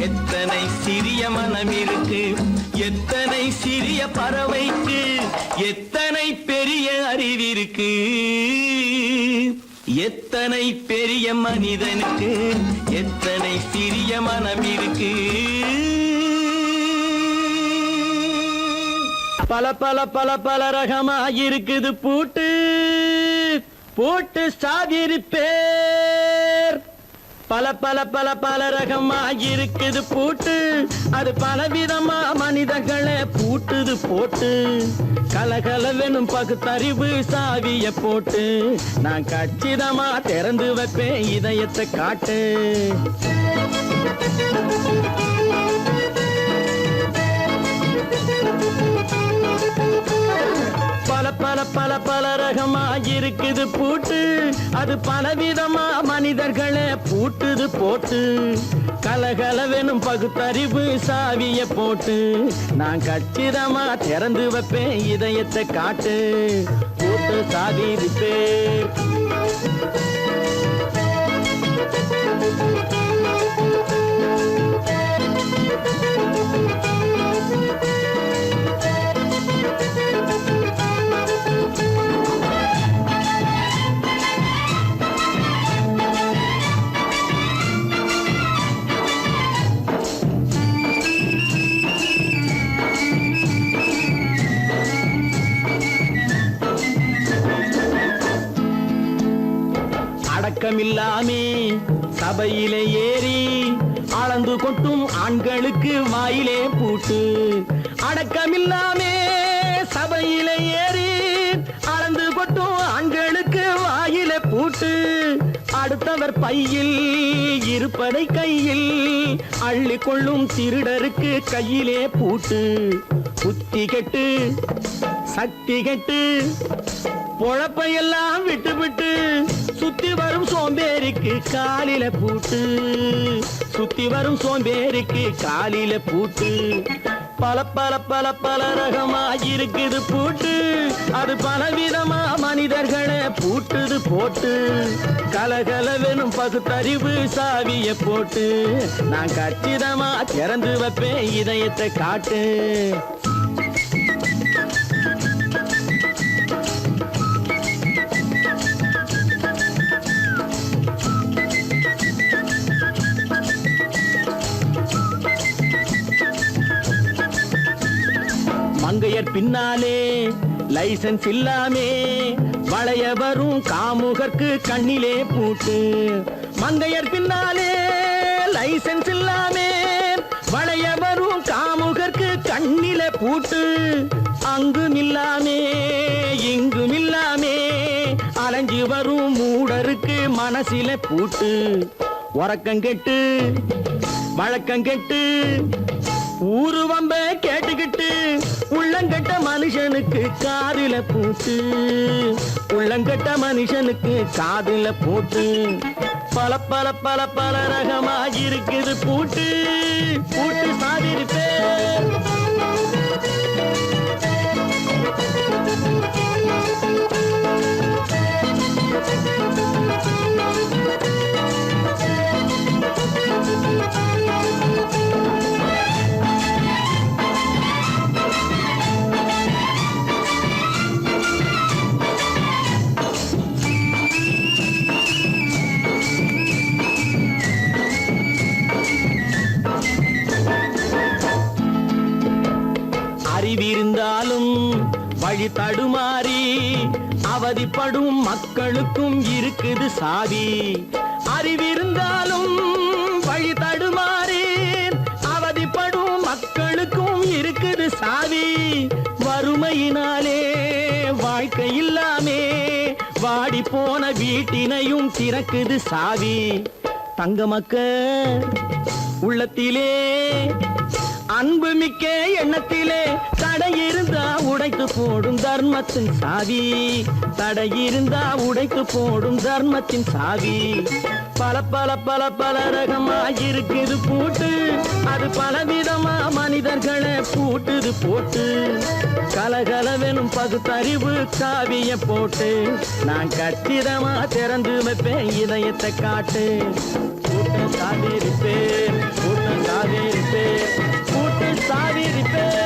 எத்தனை சிறிய மனம் இருக்கு. எத்தனை சிறிய பறவைக்கு எத்தனை பெரிய அறிவிருக்கு. எத்தனை பெரிய மனிதனுக்கு எத்தனை சிறிய மனம் இருக்கு. பல பல பல பல ரகமா இருக்குது பூட்டு, பூட்டு சாவிரி பேர். பல பல பல பல ரகமா இருக்குது பூட்டு, அது பலவிதமா மனிதர்களை பூட்டுது போட்டு. கலகலவெனும் பகுத்தறிவு சாவிய போட்டு, நான் கச்சிதமா திறந்து வைப்பேன் இதயத்தை காட்டு. பல பல பல பல ரகமா இருக்குது பூட்டு, அது பலவிதமா மனிதர்களை பூட்டுது போட்டு. கலகலவெனும் பகுத்தறிவு சாவிய போட்டு, நான் கச்சிதமா திறந்து வைப்பேன் இதயத்தை காட்டு. பூட்டு சாவி பேர். அடக்கமில்லாமே சபையிலே ஏறி அளந்து கொட்டும் ஆண்களுக்கு வாயிலே பூட்டு. அடக்கமில்லாமே சபையிலே ஏறி அளந்து கொட்டும் ஆண்களுக்கு வாயிலே பூட்டு. அடுத்தவர் பையில் இருப்பதை கையில் அள்ளி கொள்ளும் திருடருக்கு கையிலே பூட்டு. புத்தி கெட்டு சக்தி கெட்டு பொழப்பையெல்லாம் விட்டு விட்டு சுத்தி வரும் சோம்பேறிக்கு காலில பூட்டு. சுத்தி வரும் சோம்பேறிக்கு காலில பூட்டு. பல பல பல பல ரகமா இருக்குது பூட்டு, அது பலவிதமா மனிதர்களை பூட்டுது போட்டு. கலகலவெனும் பகுத்தறிவு சாவிய போட்டு, நான் கச்சிதமா திறந்து வைப்பேன் இதயத்தை காட்டு. மங்கையர் பின்னாலே லைசன்ஸ் இல்லாமே வளைய வரும் காமுகர்க்கு கண்ணிலே பூட்டு. மங்கையர் பின்னாலே லைசன்ஸ் இல்லாமே வளைய வரும் காமுகர்க்கு கண்ணிலே பூட்டு. அங்கும் இல்லாமே இங்கும் இல்லாமே அலைஞ்சு வரும் மூடருக்கு மனசில பூட்டு. உறக்கங்கெட்டு வழக்கங்கெட்டு ஊரு வம்ப கேட்டுக்கிட்டு உள்ளங்கட்ட மனுஷனுக்கு காதுல பூட்டு, உள்ளங்கட்ட மனுஷனுக்கு காதுல பூட்டு. பல பல பல பல ரகமா இருக்குது பூட்டு, பூட்டு சாதிருப்பே. அறிவிருந்தாலும் வழி தடுமாறி அவதிப்படும் மக்களுக்கும் இருக்குது சாவி. அறிவிருந்தாலும் வழி தடுமாறி அவதிப்படும் மக்களுக்கும் இருக்குது சாவி. வறுமையினாலே வாழ்க்கை இல்லாமே வாடி போன வீட்டினையும் திறக்குது சாவி. தங்க மக்க உள்ளத்திலே அன்பு மிக்க எண்ணத்திலே தடை இருந்தா உடைத்து போடும் தர்மத்தின் சாவி, தடை இருந்தா உடைத்து போடும் தர்மத்தின் சாவி. பல பல பல பல ரகமா இருக்குது பூட்டு, அது பலவிதமா மனிதர்களை பூட்டுது போட்டு. கலகலவெனும் பகுத்தறிவு காவிய போட்டு நான் கச்சிதமா திறந்து வைப்பேன் இதயத்தை காட்டு. கூட்டம் சாதிருப்பேன், கூட்டம் சாதிருப்பேன், கூட்டம் சாதிருப்பேன்.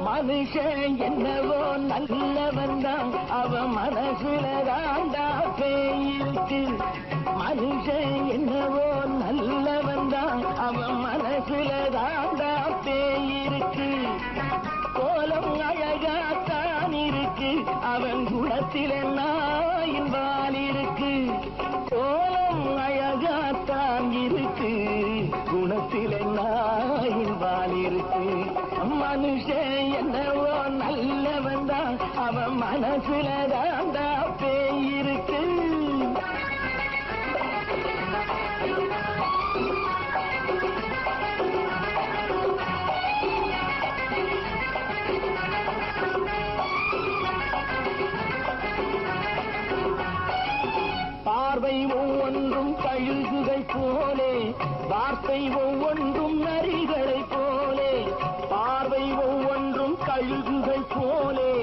மனுஷன் என்னவோ நல்லவன் தான், அவன் மனசுல தாண்டா பேயிருக்கு. மனுஷன் என்னவோ நல்லவன் தான், அவன் மனசுல தாண்டா பேயிருக்கு. கோலம் அழகாத்தான் இருக்கு, அவன் குணத்தில நாயின் வால் இருக்கு. கோலம் அழகாத்தான் இருக்கு, குணத்தில நாயின் வால் இருக்கு. மனுஷன் என்னவோ நல்லவன் தான், அவன் மனசுல தாண்டா பேயிருக்கு. பார்வை ஒவ்வொன்றும் கழுகுகை போலே, வார்த்தை ஒவ்வொன்றும் நரிகளை போலே. பார்வை ஒவ்வொன்றும் கழுகுகை போலே,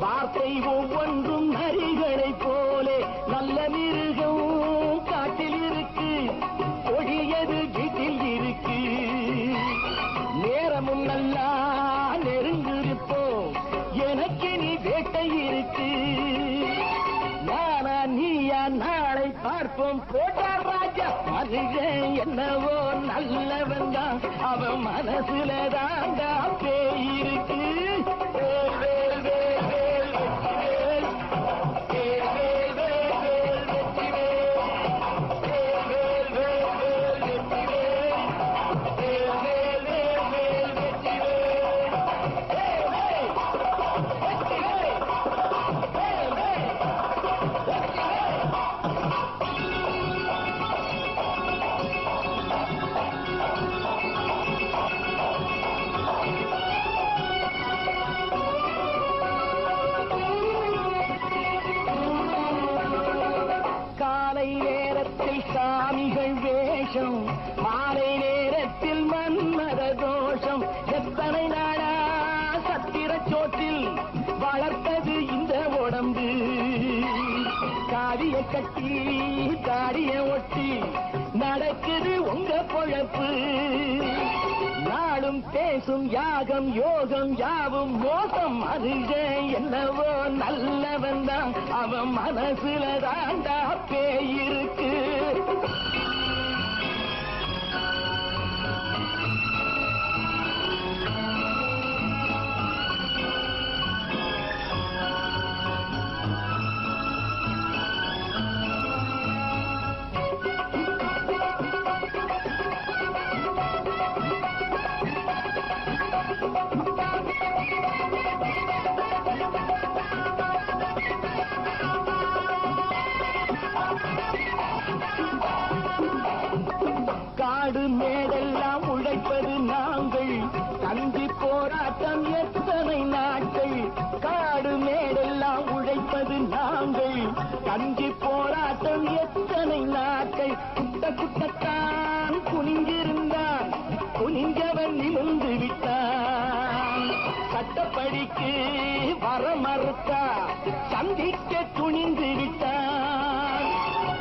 வார்த்தை ஒவ்வொன்றும் நரிகளை போலே. நல்ல மிருகம் காட்டில் இருக்கு, கொடியது வீட்டில் இருக்கு. நேரமும் நல்லா நெருங்கிருப்போம், எனக்கு நீ வேட்டை இருக்கு. நானா நீயா நாளை பார்ப்போம் போட்டார் ராஜா. மனுஷன் என்னவோ நல்லவன் தான், அவன் மனசுல தாண்டா பேயிருக்கு. வேல் வேல் வேல் வேல் வெற்றிவேல், வேல் வேல் வேல் வேல் வெற்றிவேல், வேல் வேல் வேல் வேல் வெற்றிவேல், வேல் வேல் வேல் வேல் வெற்றிவேல், வேல் வேல் வெற்றிவேல், வேல் வேல். காலை நேரத்தில் சாமிகள் வேஷம், மாலை நேரத்தில் மன்மத தோஷம். எத்தனை நாளா சத்திர சோற்றில் வளர்த்தது இந்த உடம்பு. காவிய கட்டி தாடிய ஒட்டி நடக்குது உங்க பொழப்பு. நாளும் பேசும் யாகம் யோகம் யாவும் மோசம். மனுஷன் என்னவோ நல்லவன் தான், அவன் மனசுல தாண்டா பேயிருக்கு. நாங்கள் கஞ்சி போராட்டம் எத்தனை நாட்கள் குட்ட குட்டத்தான் குனிஞ்சிருந்தான் குனிஞ்சவன் நிமிர்ந்து விட்டான் சட்டப்படிக்கு வர மறுத்தா சந்திக்க துணிந்து விட்டான்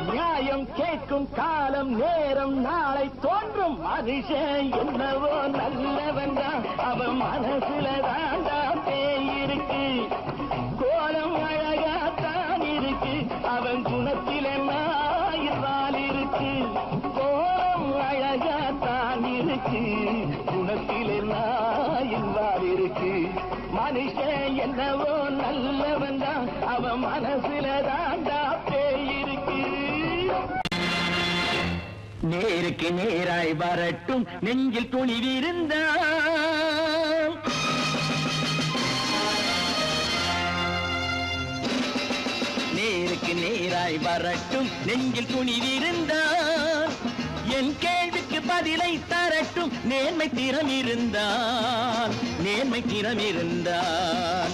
நியாயம் கேட்கும் காலம் நேரம் நாளை தோன்றும் மனுஷன் என்னவோ நல்லவன் தான் அவன் மனசுல தாண்டா பேயிருக்கு கோலம் அழகாத்தான் இருக்கு அவன் குணத்தில நாயிரால் இருக்கு கோலம் அழகாத்தான் இருக்கு குணத்தில நாயிரால் இருக்கு மனுஷன் என்னவோ நல்லவன் தான் அவன் மனசுல தாண்டா பேயிருக்கு நேருக்கு நேராய் வரட்டும் நெஞ்சில் துணிவிருந்தான் நேருக்கு நேராய் வரட்டும் நெஞ்சில் துணிவிருந்தான் என் கேள்விக்கு பதிலை தரட்டும் நேர்மை திறம் இருந்தான் நேர்மை திறம் இருந்தான்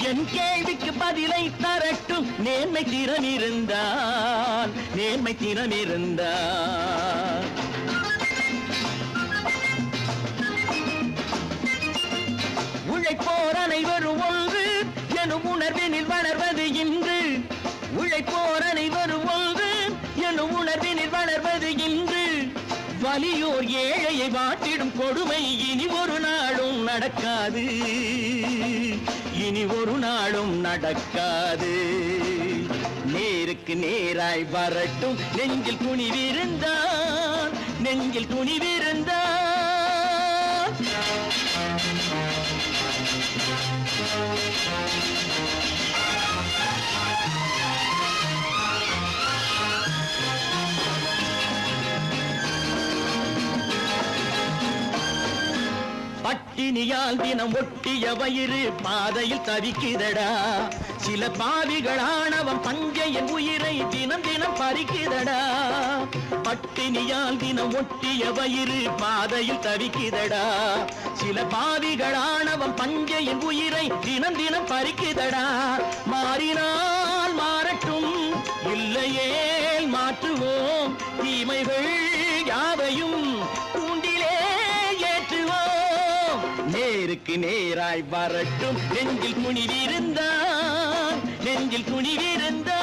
என் கேள்விக்கு பதிலை தரட்டும் நேர்மை திறம் இருந்தான் நேர்மை திறம் இருந்தான் உழைப்போர் அனைவரும் ஒன்று எனும் உணர்வினில் வளர்வது இன்று உழைப்போர் அனைவரும் ஒன்று எனும் உணர்வினில் வளர்வது இன்று வலியோர் ஏழையை வாட்டிடும் கொடுமை இனி ஒரு நாளும் நடக்காது இனி ஒரு நாளும் நடக்காது நேருக்கு நேராய் வரட்டும் நெஞ்சில் துணிவிருந்தான் நெஞ்சில் துணிவிருந்தான் பட்டினியால் தினம் ஒட்டிய வயிறு பாதையில் தவிக்குதடா சில பாவிகளானவன் பஞ்சையின் உயிரை தினம் தினம் பறிக்குதடா பட்டினியால் தினம் ஒட்டிய வயிறு பாதையில் தவிக்குதடா சில பாவிகளானவன் பஞ்சையின் உயிரை தினம் தினம் பறிக்குதடா மாறினால் மாறட்டும் இல்லையே மாற்றுவோம் தீமைகள் யாவையும் தூண்டிலே ஏற்றுவோம் நேருக்கு நேராய் வரட்டும் நெஞ்சில் துணிவிருந்தான் நெஞ்சில் துணிவிருந்தான்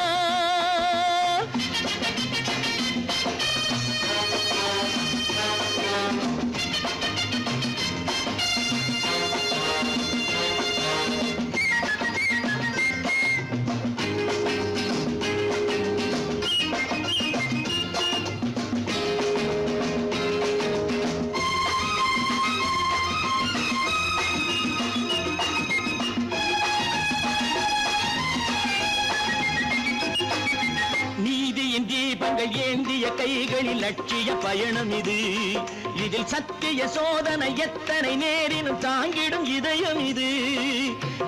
தீபங்கள் ஏந்திய கைகளில் லட்சிய பயணம் இது இதில் சத்திய சோதனை எத்தனை நேரினும் தாங்கிடும் இதயம் இது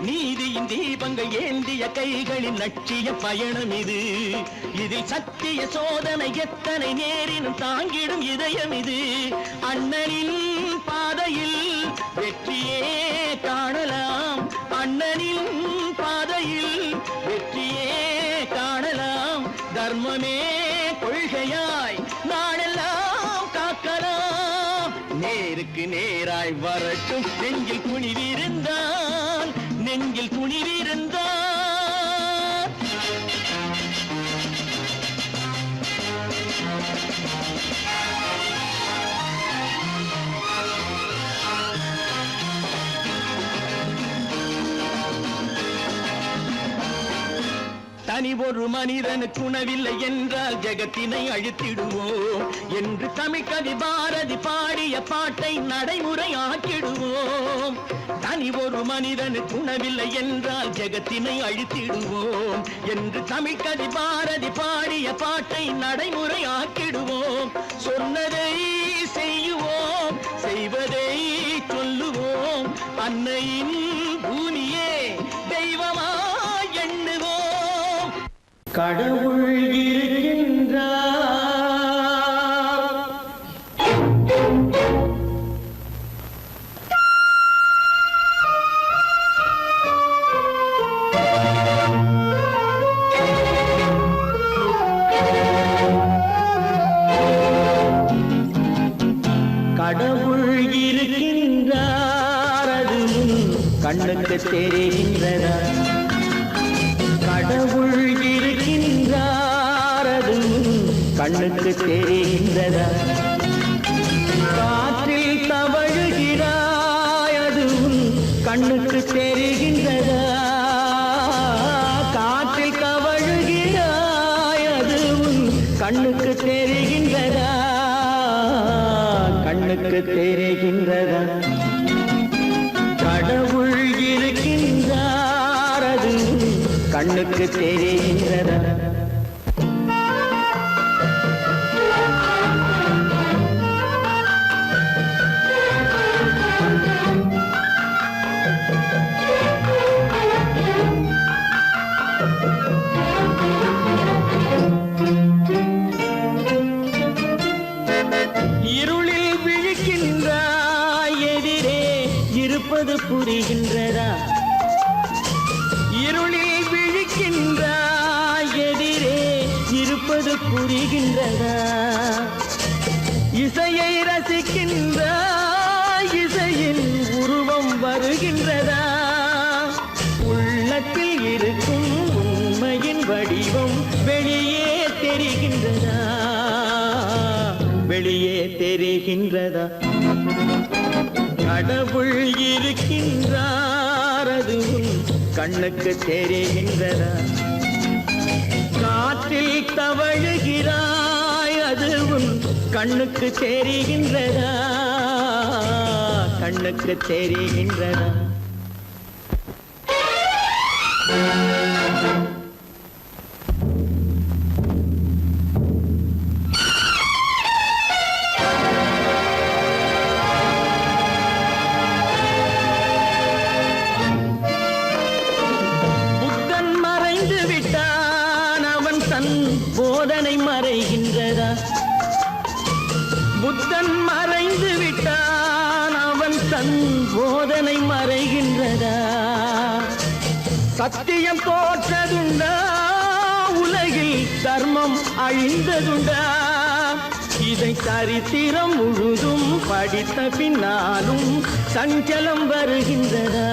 நீதியின் தீபங்கள் ஏந்திய கைகளில் லட்சிய பயணம் இது இதில் சத்திய சோதனை எத்தனை நேரினும் தாங்கிடும் இதயம் இது அண்ணனின் பாதையில் வெற்றியே காணலாம் அண்ணனின் பாதையில் வெற்றியே காணலாம் தர்மமே கொள்கையாய் நாளெல்லாம் காக்கலாம் நேருக்கு நேராய் வரட்டும் நெஞ்சில் துணிவிருந்தான் நெஞ்சில் துணிவிருந்தான் தனி ஒரு மனிதனுக்கு உணவில்லை என்றால் ஜெகத்தினை அழித்திடுவோம் என்று தமிழ் கவி பாரதி பாடிய பாட்டை நடைமுறையாக்கிடுவோம் தனி ஒரு மனிதனுக்கு உணவில்லை என்றால் ஜெகத்தினை அழித்திடுவோம் என்று தமிழ் கவி பாரதி பாடிய பாட்டை நடைமுறையாக்கிடுவோம் சொன்னதை செய்யுவோம் செய்வதை சொல்லுவோம் அன்னையின் பூமியே தெய்வமா எண்ணுவோம் கடவுள் இருக்கின்றார் தெரிகின்றதா கடவுள் இருக்கின்றார் அது கண்ணுக்கு தெரிகின்றதா காற்றில் தவழுகிறாய் அது கண்ணுக்கு தெரிகின்றதா காற்றில் தவழுகிறாய் அது கண்ணுக்கு தெரிகின்றதா கண்ணுக்கு தெரிகின்றதா கடவுள் இருக்கின்றார் அது கண்ணுக்கு தெரிகின்றதா இருளில் விழிக்கின்றாய் எதிரே இருப்பது புரிகின்றதா இருளில் விழிக்கின்றாய் எதிரே இருப்பது புரிகின்றதா இசையை ரசிக்கின்றாய் இசையின் உருவம் வருகின்றதா உள்ளத்தில் இருக்கும் உண்மையின் வடிவம் வெளியே தெரிகின்றதா வெளியே தெரிகின்றதா கடவுள் இருக்கின்றார் அது கண்ணுக்கு தெரிகின்றதா காற்றில் தவழுகிறாய் அது கண்ணுக்கு தெரிகின்றதா கண்ணுக்கு தெரிகின்றதா போதனை மறைகின்றதா புத்தன் மறைந்து விட்டான் அவன் தன் போதனை மறைகின்றதா சத்தியம் தோற்றதுண்டா உலகில் தர்மம் அழிந்ததுண்டா இதை சரித்திரம் முழுதும் படித்த பின்னாலும் சஞ்சலம் வருகின்றதா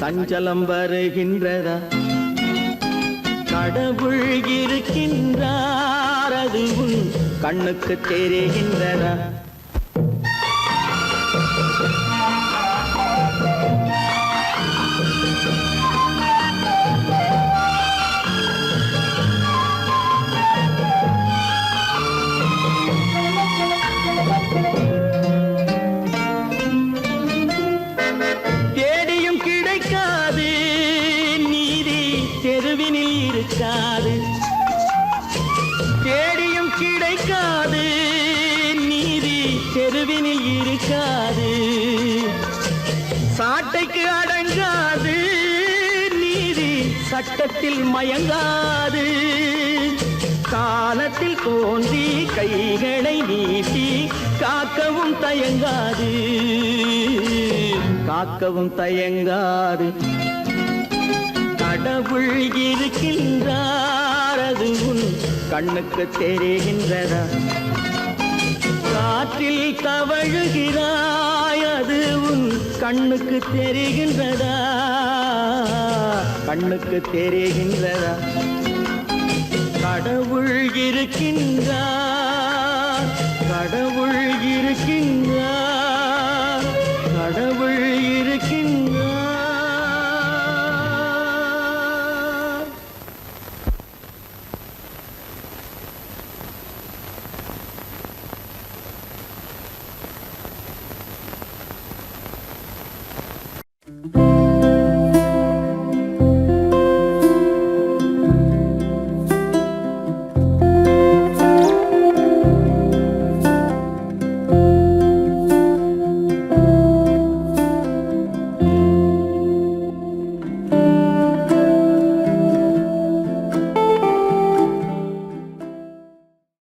சஞ்சலம் வருகின்றதா கடவுள் இருக்கின்றார் அது கண்ணுக்கு தெரிகின்றதா தேடியும் கிடைக்காது நீதி தெருவினில் இருக்காது தேடியும் கிடைக்காது நீதி தெருவினில் இருக்காது சாட்டைக்கு அடங்காது நீதி சட்டத்தில் மயங்காது காலத்தில் தோன்றி கைகளை நீட்டி காக்கவும் தயங்காது காக்கவும் தயங்காது கடவுள் இருக்கின்றார் அது கண்ணுக்கு தெரிகின்றதா காற்றில் தவழுகிறாய் அது கண்ணுக்கு தெரிகின்றதா கண்ணுக்கு தெரிகின்றதா கடவுள் இருக்கின்றார் கடவுள் இருக்கின்றார்